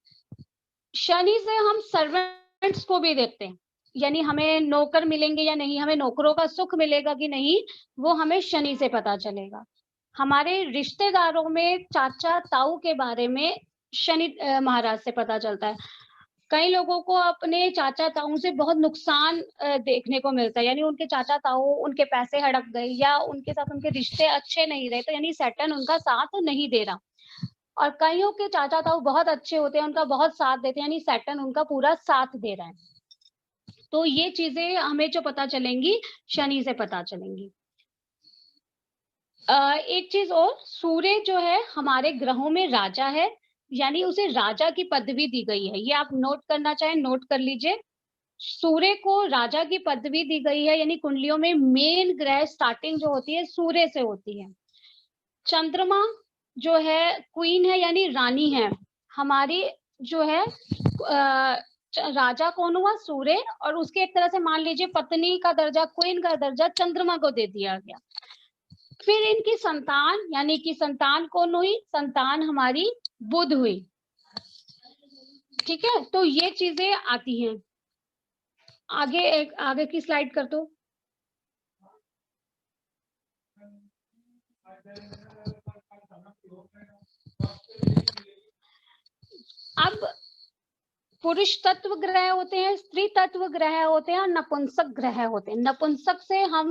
शनि से हम सर्वेंट्स को भी देखते हैं, यानी हमें नौकर मिलेंगे या नहीं, हमें नौकरों का सुख मिलेगा कि नहीं, वो हमें शनि से पता चलेगा। हमारे रिश्तेदारों में चाचा ताऊ के बारे में शनि महाराज से पता चलता है। कई लोगों को अपने चाचा ताऊ से बहुत नुकसान देखने को मिलता है, यानी उनके चाचा ताऊ, उनके पैसे हड़प गए या उनके साथ उनके रिश्ते अच्छे नहीं रहे, तो यानी सैटर्न उनका साथ नहीं दे रहा। और कईयों के चाचा ताऊ बहुत अच्छे होते हैं, उनका बहुत साथ देते हैं, यानी सैटर्न उनका पूरा साथ दे रहा है। तो ये चीजें हमें जो पता चलेंगी शनि से पता चलेंगी। एक चीज और, सूर्य जो है हमारे ग्रहों में राजा है, यानी उसे राजा की पदवी दी गई है। ये आप नोट करना चाहें नोट कर लीजिए, सूर्य को राजा की पदवी दी गई है, यानी कुंडलियों में मेन ग्रह स्टार्टिंग जो होती है सूर्य से होती है। चंद्रमा जो है क्वीन है, यानी रानी है हमारी, जो है राजा कौन हुआ, सूर्य, और उसके एक तरह से मान लीजिए पत्नी का दर्जा, क्वीन का दर्जा चंद्रमा को दे दिया गया। फिर इनकी संतान, यानी कि संतान कौन हुई, संतान हमारी बुध हुई। ठीक है, तो ये चीजें आती हैं। आगे की स्लाइड कर दो। अब पुरुष तत्व ग्रह होते हैं, स्त्री तत्व ग्रह होते हैं और नपुंसक ग्रह होते हैं। नपुंसक से हम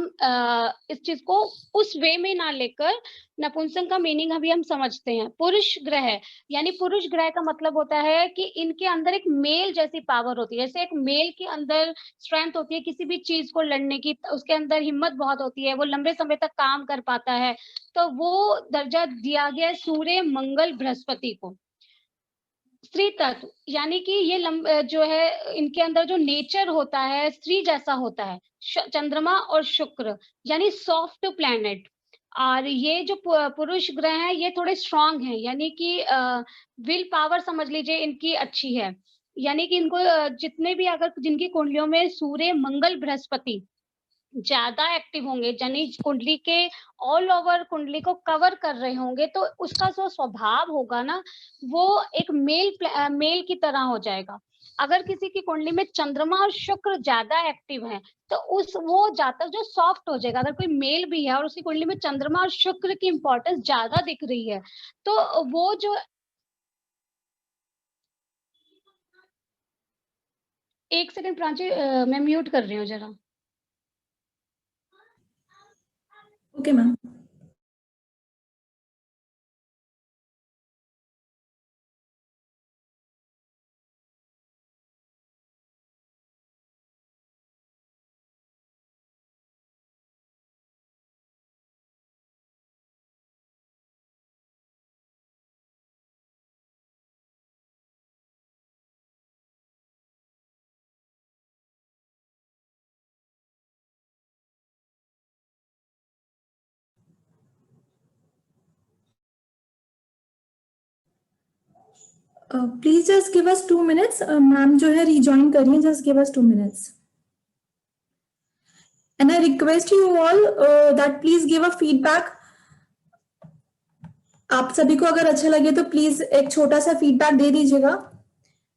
इस चीज को उस वे में ना लेकर, नपुंसक का मीनिंग अभी हम समझते हैं। पुरुष ग्रह, यानी पुरुष ग्रह का मतलब होता है कि इनके अंदर एक मेल जैसी पावर होती है, जैसे एक मेल के अंदर स्ट्रेंथ होती है किसी भी चीज को लड़ने की, उसके अंदर हिम्मत बहुत होती है, वो लंबे समय तक काम कर पाता है। तो वो दर्जा दिया गया सूर्य, मंगल, बृहस्पति को। स्त्री तत्व यानी कि ये जो है इनके अंदर जो नेचर होता है स्त्री जैसा होता है, चंद्रमा और शुक्र यानी सॉफ्ट प्लैनेट। और ये जो पुरुष ग्रह हैं ये थोड़े स्ट्रांग हैं, यानी कि विल पावर समझ लीजिए इनकी अच्छी है, यानी कि इनको जितने भी अगर जिनकी कुंडलियों में सूर्य मंगल बृहस्पति ज्यादा एक्टिव होंगे, यानी कुंडली के ऑल ओवर कुंडली को कवर कर रहे होंगे, तो उसका जो स्वभाव होगा ना वो एक मेल की तरह हो जाएगा। अगर किसी की कुंडली में चंद्रमा और शुक्र ज्यादा एक्टिव है तो उस वो जातक जो सॉफ्ट हो जाएगा। अगर कोई मेल भी है और उसकी कुंडली में चंद्रमा और शुक्र की इंपॉर्टेंस ज्यादा दिख रही है तो वो जो एक सेकंड प्राची, मैं म्यूट कर रही हूँ जरा। Okay ma'am. Please just give us 2 minutes, ma'am जो है रिजॉइन करिए, just give us 2 minutes and I request you all that please give a feedback. आप सभी को अगर अच्छा लगे तो प्लीज एक छोटा सा फीडबैक दे दीजिएगा।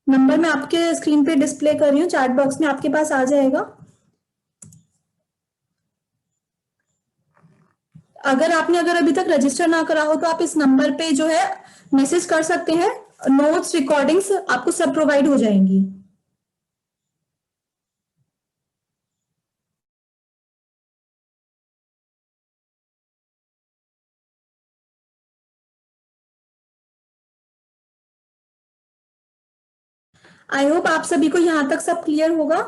नंबर मैं आपके स्क्रीन पे डिस्प्ले कर रही हूँ, चैट बॉक्स में आपके पास आ जाएगा। अगर अभी तक रजिस्टर ना करा हो तो आप इस नंबर पे जो है मैसेज कर सकते हैं, नोट्स रिकॉर्डिंग्स आपको सब प्रोवाइड हो जाएंगी। आई होप आप सभी को यहां तक सब क्लियर होगा।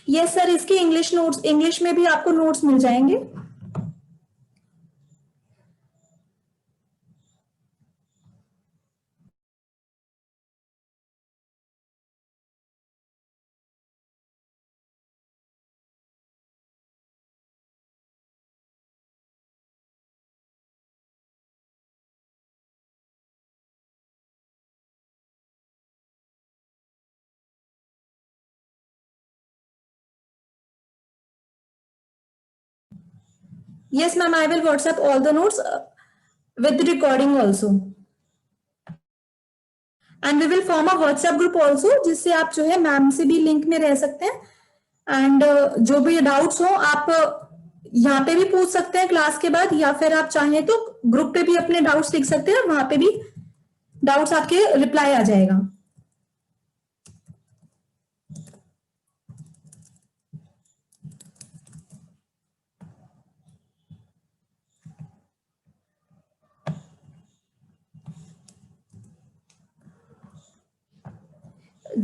यस सर, इसके इंग्लिश नोट्स, इंग्लिश में भी आपको नोट्स मिल जाएंगे। Yes, ma'am, I will WhatsApp all the notes with the recording also. And we will form a WhatsApp group also, जिससे आप जो है मैम से भी लिंक में रह सकते हैं। एंड जो भी डाउट्स हो आप यहाँ पे भी पूछ सकते हैं क्लास के बाद, या फिर आप चाहें तो ग्रुप पे भी अपने डाउट्स लिख सकते हैं, वहां पे भी डाउट्स आपके रिप्लाई आ जाएगा।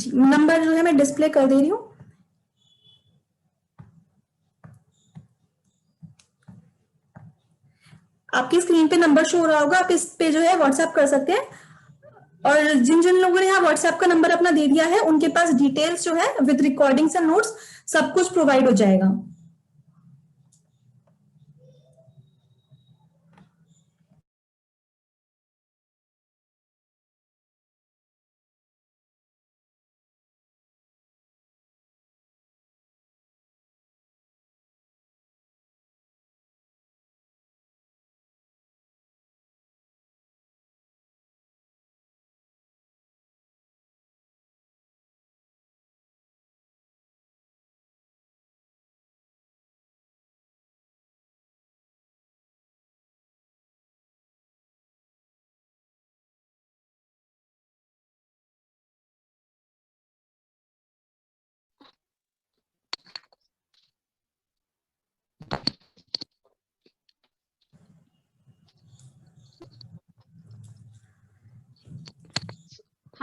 नंबर जो है मैं डिस्प्ले कर दे रही हूँ। आपकी स्क्रीन पे नंबर शो हो रहा होगा, आप इस पे जो है व्हाट्सएप कर सकते हैं। और जिन जिन लोगों ने यहाँ व्हाट्सएप का नंबर अपना दे दिया है उनके पास डिटेल्स जो है विद रिकॉर्डिंग्स एंड नोट्स सब कुछ प्रोवाइड हो जाएगा।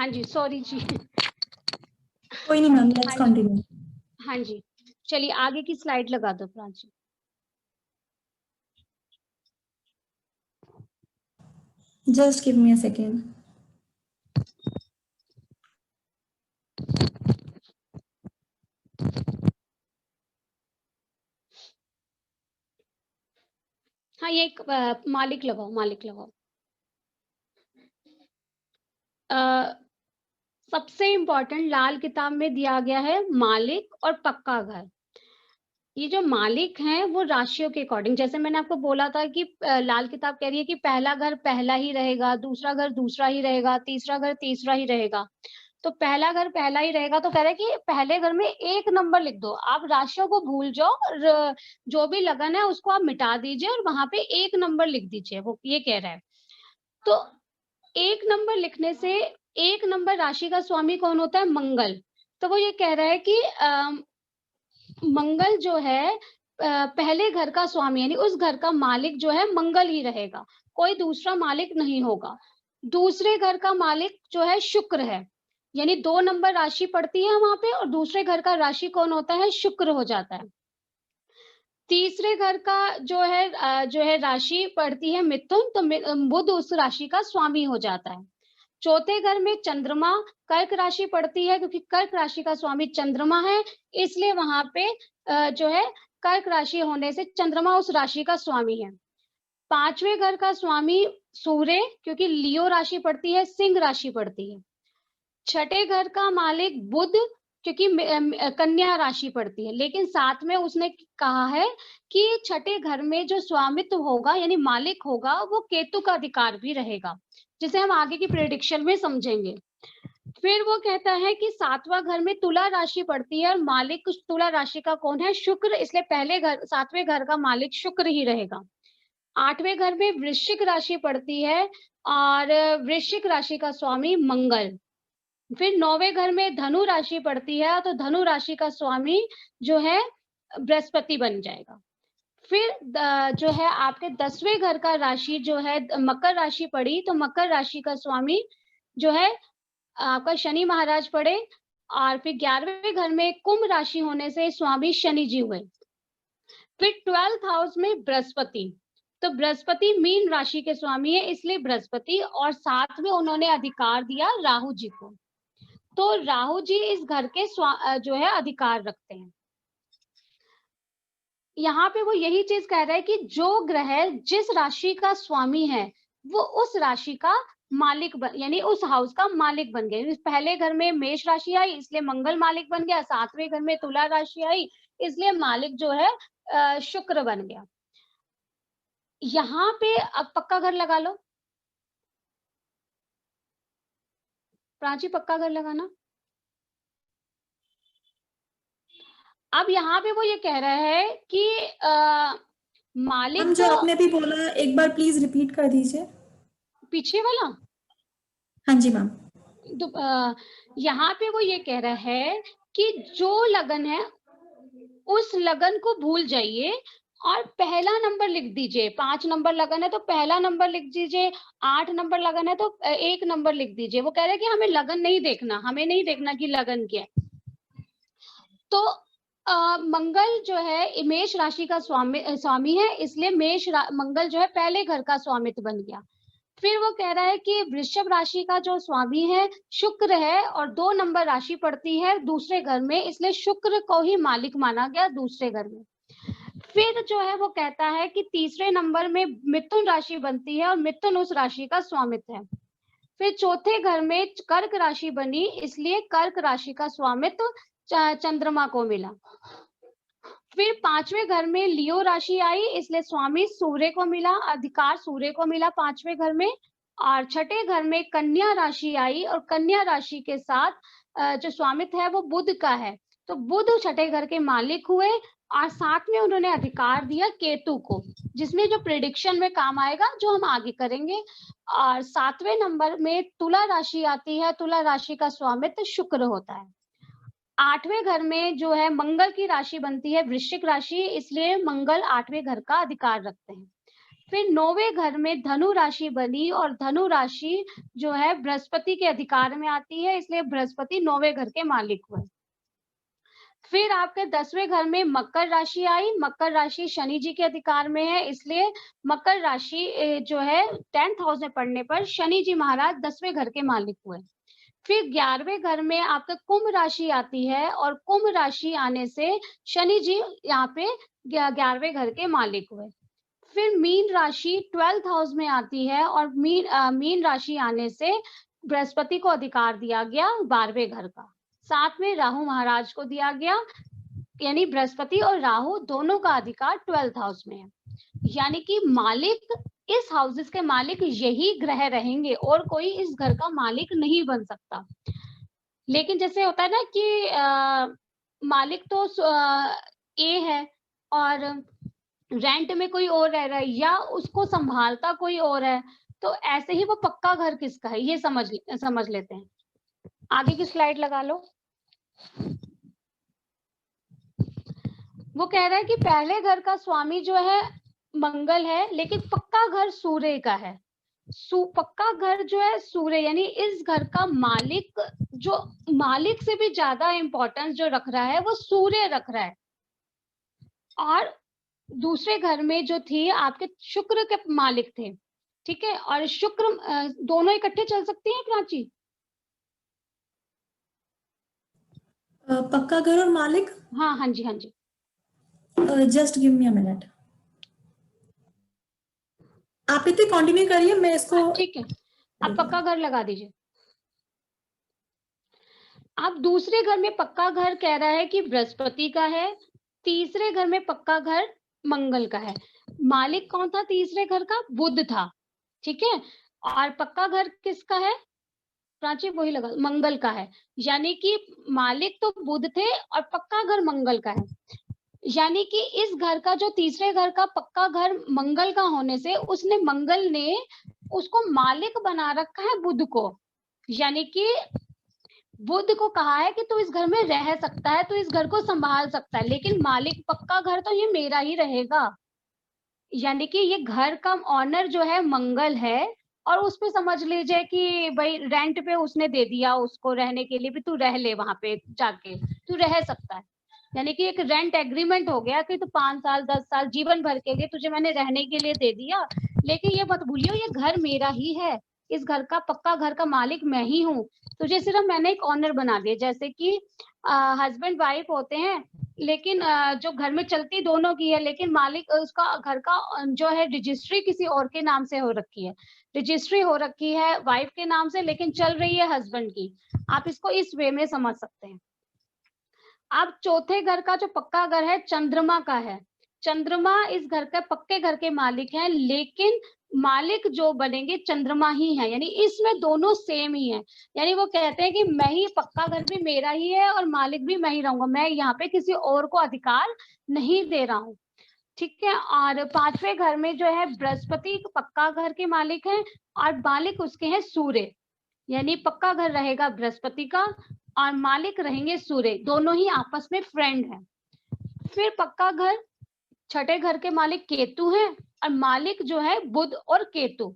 हाँ जी, सॉरी जी। कोई नहीं मैम, लेट्स कंटिन्यू। हाँ जी, चलिए आगे की स्लाइड लगा दो Prachi. Just give me a second. हाँ, ये एक मालिक लगाओ, मालिक लगाओ। सबसे इम्पोर्टेंट लाल किताब में दिया गया है मालिक और पक्का घर। ये जो मालिक हैं वो राशियों के अकॉर्डिंग, जैसे मैंने आपको बोला था कि लाल किताब कह रही है कि पहला घर पहला ही रहेगा, दूसरा घर दूसरा ही रहेगा, तीसरा घर तीसरा ही रहेगा। तो पहला घर पहला ही रहेगा, तो कह रहे हैं कि पहले घर में 1 नंबर लिख दो। आप राशियों को भूल जाओ और जो भी लगन है उसको आप मिटा दीजिए और वहां पे 1 नंबर लिख दीजिए, वो ये कह रहा है। तो 1 नंबर लिखने से 1 नंबर राशि का स्वामी कौन होता है? मंगल। तो वो ये कह रहा है कि मंगल जो है पहले घर का स्वामी, यानी उस घर का मालिक जो है मंगल ही रहेगा, कोई दूसरा मालिक नहीं होगा। दूसरे घर का मालिक जो है शुक्र है, यानी 2 नंबर राशि पड़ती है वहां पे और दूसरे घर का राशि कौन होता है? शुक्र हो जाता है। तीसरे घर का जो है राशि पड़ती है मिथुन, तो बुध उस राशि का स्वामी हो जाता है। चौथे घर में चंद्रमा कर्क राशि पड़ती है, क्योंकि कर्क राशि का स्वामी चंद्रमा है, इसलिए वहां पे जो है कर्क राशि होने से चंद्रमा उस राशि का स्वामी है। पांचवें घर का स्वामी सूर्य, क्योंकि लियो राशि पड़ती है, सिंह राशि पड़ती है। छठे घर का मालिक बुध, क्योंकि कन्या राशि पड़ती है, लेकिन साथ में उसने कहा है कि छठे घर में जो स्वामित्व होगा यानी मालिक होगा वो केतु का अधिकार भी रहेगा, जिसे हम आगे की प्रेडिक्शन में समझेंगे। फिर वो कहता है कि 7वां घर में तुला राशि पड़ती है और मालिक तुला राशि का कौन है? शुक्र, इसलिए पहले घर 7वें घर का मालिक शुक्र ही रहेगा। 8वें घर में वृश्चिक राशि पड़ती है और वृश्चिक राशि का स्वामी मंगल। फिर 9वें घर में धनु राशि पड़ती है, तो धनु राशि का स्वामी जो है बृहस्पति बन जाएगा। फिर जो है आपके 10वें घर का राशि जो है मकर राशि पड़ी, तो मकर राशि का स्वामी जो है आपका शनि महाराज पड़े। और फिर 11वें घर में कुंभ राशि होने से स्वामी शनि जी हुए। फिर 12th हाउस में बृहस्पति, तो बृहस्पति मीन राशि के स्वामी है, इसलिए बृहस्पति, और साथ में उन्होंने अधिकार दिया राहु जी को, तो राहु जी इस घर के जो है अधिकार रखते हैं। यहाँ पे वो यही चीज कह रहा है कि जो ग्रह जिस राशि का स्वामी है वो उस राशि का मालिक यानी उस हाउस का मालिक बन गया। पहले घर में मेष राशि आई इसलिए मंगल मालिक बन गया, 7वें घर में तुला राशि आई इसलिए मालिक जो है शुक्र बन गया। यहाँ पे अब पक्का घर लगा लो, प्राची पक्का घर लगाना। अब यहाँ पे वो ये कह रहा है कि मालिक जो आपने भी बोला एक बार प्लीज रिपीट कर दीजिए, पीछे वाला। हाँ जी मैम। तो यहाँ पे वो ये कह रहा है कि जो लगन है उस लगन को भूल जाइए और पहला नंबर लिख दीजिए। 5 नंबर लगन है तो पहला नंबर लिख दीजिए, 8 नंबर लगन है तो 1 नंबर लिख दीजिए। वो कह रहे हैं कि हमें लगन नहीं देखना, हमें नहीं देखना कि लगन क्या है। तो मंगल जो है मेष राशि का स्वामी है, इसलिए मंगल जो है पहले घर का स्वामित्व बन गया। फिर वो कह रहा है कि वृषभ राशि का जो स्वामी है शुक्र है और 2 नंबर राशि पड़ती है दूसरे घर में, इसलिए शुक्र को ही मालिक माना गया दूसरे घर में। फिर जो है वो कहता है कि तीसरे नंबर में मिथुन राशि बनती है और मिथुन उस राशि का स्वामित्व है। फिर चौथे घर में कर्क राशि बनी, इसलिए कर्क राशि का स्वामित्व चंद्रमा को मिला। फिर 5वें घर में लियो राशि आई, इसलिए स्वामी सूर्य को मिला, अधिकार सूर्य को मिला 5वें घर में। और छठे घर में कन्या राशि आई और कन्या राशि के साथ जो स्वामित्व है वो बुध का है, तो बुध छठे घर के मालिक हुए और साथ में उन्होंने अधिकार दिया केतु को, जिसमें जो प्रेडिक्शन में काम आएगा जो हम आगे करेंगे। और 7वें नंबर में तुला राशि आती है, तुला राशि का स्वामित्व शुक्र होता है। 8वें घर में जो है मंगल की राशि बनती है वृश्चिक राशि, इसलिए मंगल 8वें घर का अधिकार रखते हैं। फिर 9वें घर में धनु राशि बनी और धनु राशि जो है बृहस्पति के अधिकार में आती है, इसलिए बृहस्पति 9वें घर के मालिक हुए। फिर आपके 10वें घर में मकर राशि आई, मकर राशि शनि जी के अधिकार में है, इसलिए मकर राशि जो है 10th हाउस में पड़ने पर शनि जी महाराज 10वें घर के मालिक हुए। फिर 11वें घर में आपका कुंभ राशि आती है और कुंभ राशि आने से शनि जी यहाँ पे 11वें घर के मालिक हुए। फिर मीन राशि 12th हाउस में आती है और मीन राशि आने से बृहस्पति को अधिकार दिया गया 12वें घर का। साथ में राहु महाराज को दिया गया, यानी बृहस्पति और राहु दोनों का अधिकार 12th हाउस में है। यानी कि मालिक, इस हाउसेस के मालिक यही ग्रह रहेंगे और कोई इस घर का मालिक नहीं बन सकता। लेकिन जैसे होता है ना कि मालिक तो ए है और रेंट में कोई और रह रहा है या उसको संभालता कोई और है, तो ऐसे ही वो पक्का घर किसका है ये समझ लेते हैं। आगे की स्लाइड लगा लो। वो कह रहा है कि पहले घर का स्वामी जो है मंगल है, लेकिन पक्का घर सूर्य का है। पक्का घर जो है सूर्य, यानी इस घर का मालिक, जो मालिक से भी ज्यादा इंपॉर्टेंस जो रख रहा है वो सूर्य रख रहा है। और दूसरे घर में जो थी आपके शुक्र के मालिक थे, ठीक है। और शुक्र दोनों इकट्ठे चल सकती हैं प्राची? पक्का घर और मालिक, हाँ हाँ जी, हाँ जी। Just give me a minute, आप इतने कंटिन्यू करिए, मैं इसको। ठीक है, आप पक्का घर लगा दीजिए। आप दूसरे घर में पक्का घर कह रहा है कि बृहस्पति का है, तीसरे घर में पक्का घर मंगल का है। मालिक कौन था तीसरे घर का? बुध था, ठीक है। और पक्का घर किसका है प्राची? वही लगा, मंगल का है। यानी कि मालिक तो बुध थे और पक्का घर मंगल का है। यानी कि इस घर का जो तीसरे घर का पक्का घर मंगल का होने से मंगल ने उसको मालिक बना रखा है बुध को। यानी कि बुध को कहा है कि तू इस घर में रह सकता है, तू इस घर को संभाल सकता है, लेकिन मालिक पक्का घर तो ये मेरा ही रहेगा। यानी कि ये घर का ऑनर जो है मंगल है और उस पे समझ लीजिए कि भाई रेंट पे उसने दे दिया उसको रहने के लिए, भी तू रह ले वहां पे जाके, तू रह सकता है। यानी कि एक रेंट एग्रीमेंट हो गया कि तू 5 साल 10 साल जीवन भर के लिए तुझे मैंने रहने के लिए दे दिया, लेकिन ये मत भूलियो ये घर मेरा ही है, इस घर का पक्का घर का मालिक मैं ही हूँ। तुझे सिर्फ मैंने एक ऑनर बना दिया। जैसे कि हस्बैंड वाइफ होते हैं, लेकिन जो घर में चलती दोनों की है, लेकिन मालिक उसका घर का जो है रजिस्ट्री किसी और के नाम से हो रखी है, रजिस्ट्री हो रखी है वाइफ के नाम से, लेकिन चल रही है हस्बैंड की। आप इसको इस वे में समझ सकते हैं। अब चौथे घर का जो पक्का घर है चंद्रमा का है। चंद्रमा इस घर के पक्के घर के मालिक हैं, लेकिन मालिक जो बनेंगे चंद्रमा ही है, यानी इसमें दोनों सेम ही है। यानी वो कहते हैं कि मैं ही, पक्का घर भी मेरा ही है और मालिक भी मैं ही रहूंगा, मैं यहाँ पे किसी और को अधिकार नहीं दे रहा हूँ, ठीक है। और पांचवें घर में जो है बृहस्पति पक्का घर के मालिक हैं और मालिक उसके हैं सूर्य, यानी पक्का घर रहेगा बृहस्पति का और मालिक रहेंगे सूर्य, दोनों ही आपस में फ्रेंड हैं। फिर पक्का घर छठे घर के मालिक केतु हैं और मालिक जो है बुध और केतु,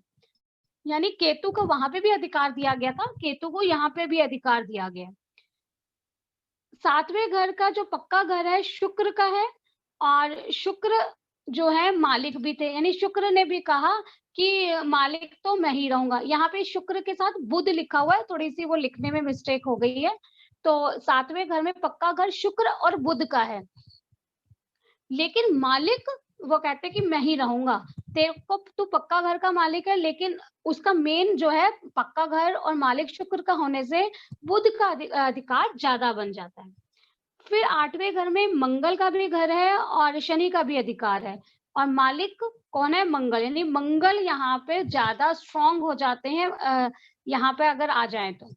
यानी केतु को वहां पे भी अधिकार दिया गया था, केतु को यहाँ पे भी अधिकार दिया गया। सातवें घर का जो पक्का घर है शुक्र का है और शुक्र जो है मालिक भी थे, यानी शुक्र ने भी कहा कि मालिक तो मैं ही रहूंगा। यहाँ पे शुक्र के साथ बुध लिखा हुआ है, थोड़ी सी वो लिखने में मिस्टेक हो गई है। तो सातवें घर में पक्का घर शुक्र और बुध का है, लेकिन मालिक वो कहते हैं कि मैं ही रहूंगा। तेरे को, तू पक्का घर का मालिक है, लेकिन उसका मेन जो है पक्का घर और मालिक शुक्र का होने से बुध का अधिकार ज्यादा बन जाता है। फिर आठवें घर में मंगल का भी घर है और शनि का भी अधिकार है और मालिक कौन है? मंगल, यानी मंगल यहाँ पे ज्यादा स्ट्रॉन्ग हो जाते हैं यहाँ पे अगर आ जाए तो।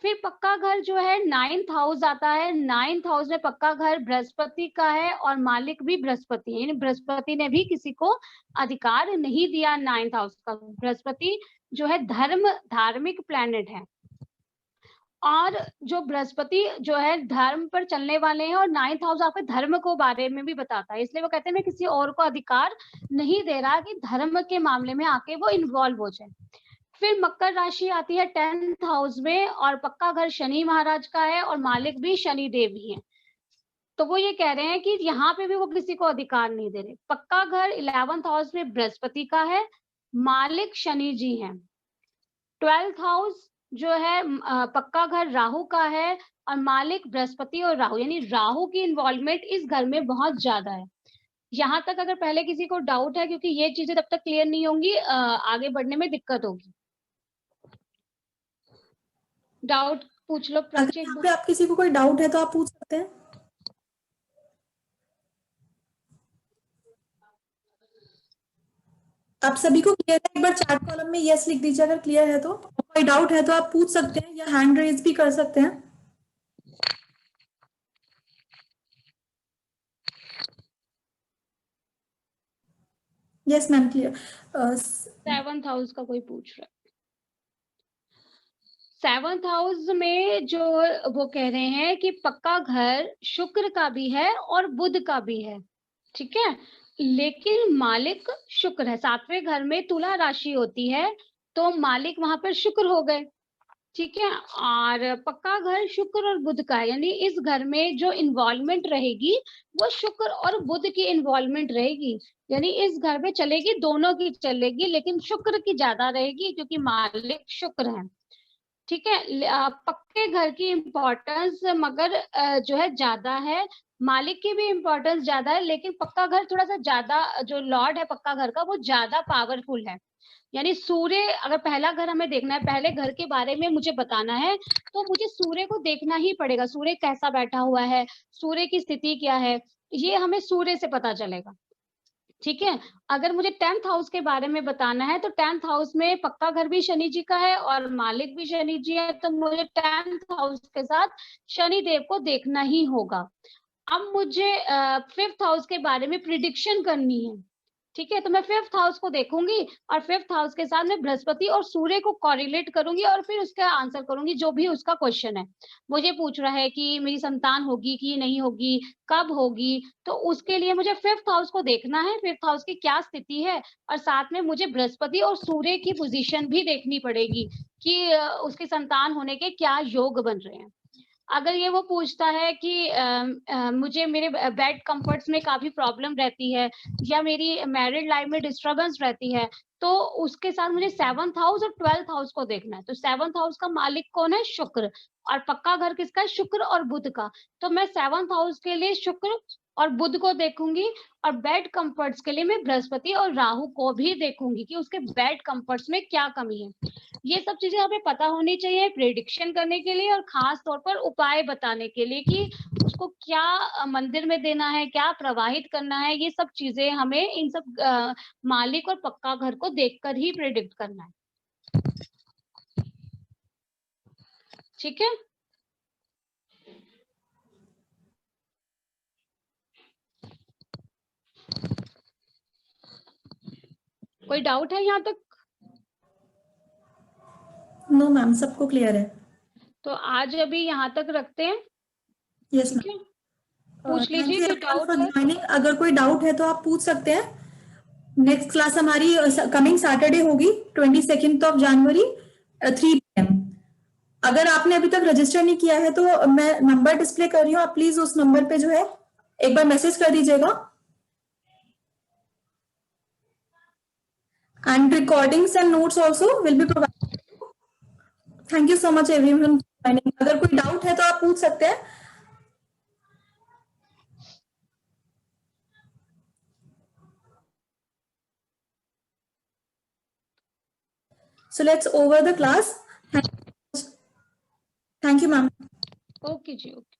फिर पक्का घर जो है 9th हाउस आता है, 9th हाउस में पक्का घर बृहस्पति का है और मालिक भी बृहस्पति है, यानी बृहस्पति ने भी किसी को अधिकार नहीं दिया 9th हाउस का। बृहस्पति जो है धार्मिक प्लैनेट है। और जो बृहस्पति जो है धर्म पर चलने वाले हैं, और 9th हाउस आपके धर्म को बारे में भी बताता है, इसलिए वो कहते हैं मैं किसी और को अधिकार नहीं दे रहा कि धर्म के मामले में आके वो इन्वॉल्व हो जाए। फिर मकर राशि आती है 10th हाउस में, और पक्का घर शनि महाराज का है और मालिक भी शनि देव ही है। तो वो ये कह रहे हैं कि यहाँ पे भी वो किसी को अधिकार नहीं दे रहे। पक्का घर 11th हाउस में बृहस्पति का है, मालिक शनि जी हैं। 12th हाउस जो है पक्का घर राहु का है और मालिक बृहस्पति और राहु, यानी राहु की इन्वॉल्वमेंट इस घर में बहुत ज्यादा है। यहाँ तक अगर पहले किसी को डाउट है, क्योंकि ये चीजें तब तक क्लियर नहीं होंगी, आगे बढ़ने में दिक्कत होगी। डाउट पूछ लो अगर प्राची। यहाँ पे आप किसी को कोई डाउट है तो आप पूछ सकते हैं। आप सभी को क्लियर है? एक बार चैट कॉलम में यस लिख दीजिए अगर क्लियर है तो। कोई डाउट है तो आप पूछ सकते हैं या हैंड रेज भी कर सकते हैं। Yes ma'am clear. 7th house का कोई पूछ रहा है। 7th हाउस में जो वो कह रहे हैं कि पक्का घर शुक्र का भी है और बुध का भी है, ठीक है, लेकिन मालिक शुक्र है। 7वें घर में तुला राशि होती है, तो मालिक वहां पर शुक्र हो गए, ठीक है। और पक्का घर शुक्र और बुध का है, यानी इस घर में जो इन्वॉल्वमेंट रहेगी वो शुक्र और बुध की इन्वॉल्वमेंट रहेगी, यानी इस घर में चलेगी, दोनों की चलेगी, लेकिन शुक्र की ज्यादा रहेगी क्योंकि मालिक शुक्र है, ठीक है। पक्के घर की इम्पोर्टेंस मगर जो है ज्यादा है, मालिक की भी इम्पोर्टेंस ज्यादा है, लेकिन पक्का घर थोड़ा सा ज्यादा, जो लॉर्ड है पक्का घर का वो ज्यादा पावरफुल है। यानी सूर्य, अगर पहला घर हमें देखना है, पहले घर के बारे में मुझे बताना है, तो मुझे सूर्य को देखना ही पड़ेगा। सूर्य कैसा बैठा हुआ है, सूर्य की स्थिति क्या है, ये हमें सूर्य से पता चलेगा, ठीक है। अगर मुझे 10th हाउस के बारे में बताना है, तो 10th हाउस में पक्का घर भी शनि जी का है और मालिक भी शनि जी है, तो मुझे 10th हाउस के साथ शनि देव को देखना ही होगा। अब मुझे 5th हाउस के बारे में प्रिडिक्शन करनी है, ठीक है, तो मैं 5th हाउस को देखूंगी और 5th हाउस के साथ मैं बृहस्पति और सूर्य को कॉरिलेट करूंगी और फिर उसका आंसर करूंगी, जो भी उसका क्वेश्चन है। मुझे पूछ रहा है कि मेरी संतान होगी कि नहीं होगी, कब होगी, तो उसके लिए मुझे 5th हाउस को देखना है, 5th हाउस की क्या स्थिति है, और साथ में मुझे बृहस्पति और सूर्य की पोजीशन भी देखनी पड़ेगी कि उसकी संतान होने के क्या योग बन रहे हैं। अगर ये वो पूछता है कि मुझे मेरे बेड कंफर्ट्स में काफी प्रॉब्लम रहती है या मेरी मैरिड लाइफ में डिस्टरबेंस रहती है, तो उसके साथ मुझे 7th हाउस और 12th हाउस को देखना है। तो 7th हाउस का मालिक कौन है? शुक्र। और पक्का घर किसका है? शुक्र और बुध का। तो मैं 7th हाउस के लिए शुक्र और बुध को देखूंगी, और बेड कंफर्ट्स के लिए मैं बृहस्पति और राहु को भी देखूंगी कि उसके बेड कंफर्ट्स में क्या कमी है। ये सब चीजें हमें पता होनी चाहिए प्रेडिक्शन करने के लिए, और खास तौर पर उपाय बताने के लिए कि उसको क्या मंदिर में देना है, क्या प्रवाहित करना है। ये सब चीजें हमें इन सब मालिक और पक्का घर को देखकर ही प्रेडिक्ट करना है, ठीक है। कोई डाउट है यहाँ तक? नो मैम, सबको क्लियर है। तो आज अभी यहाँ तक रखते हैं, यस ठीक है। मैम। पूछ लीजिए कोई डाउट फॉर है। ज्वाइनिंग। अगर कोई डाउट है तो आप पूछ सकते हैं। नेक्स्ट क्लास हमारी कमिंग सैटरडे होगी 22 ऑफ जनवरी 3 PM। अगर आपने अभी तक रजिस्टर नहीं किया है तो मैं नंबर डिस्प्ले कर रही हूँ, आप प्लीज उस नंबर पे जो है एक बार मैसेज कर दीजिएगा। And recordings and notes also will be provided. Thank you so much everyone. अगर कोई डाउट है तो आप पूछ सकते हैं। So let's over the class. Thank you, ma'am. Okay जी, ओके।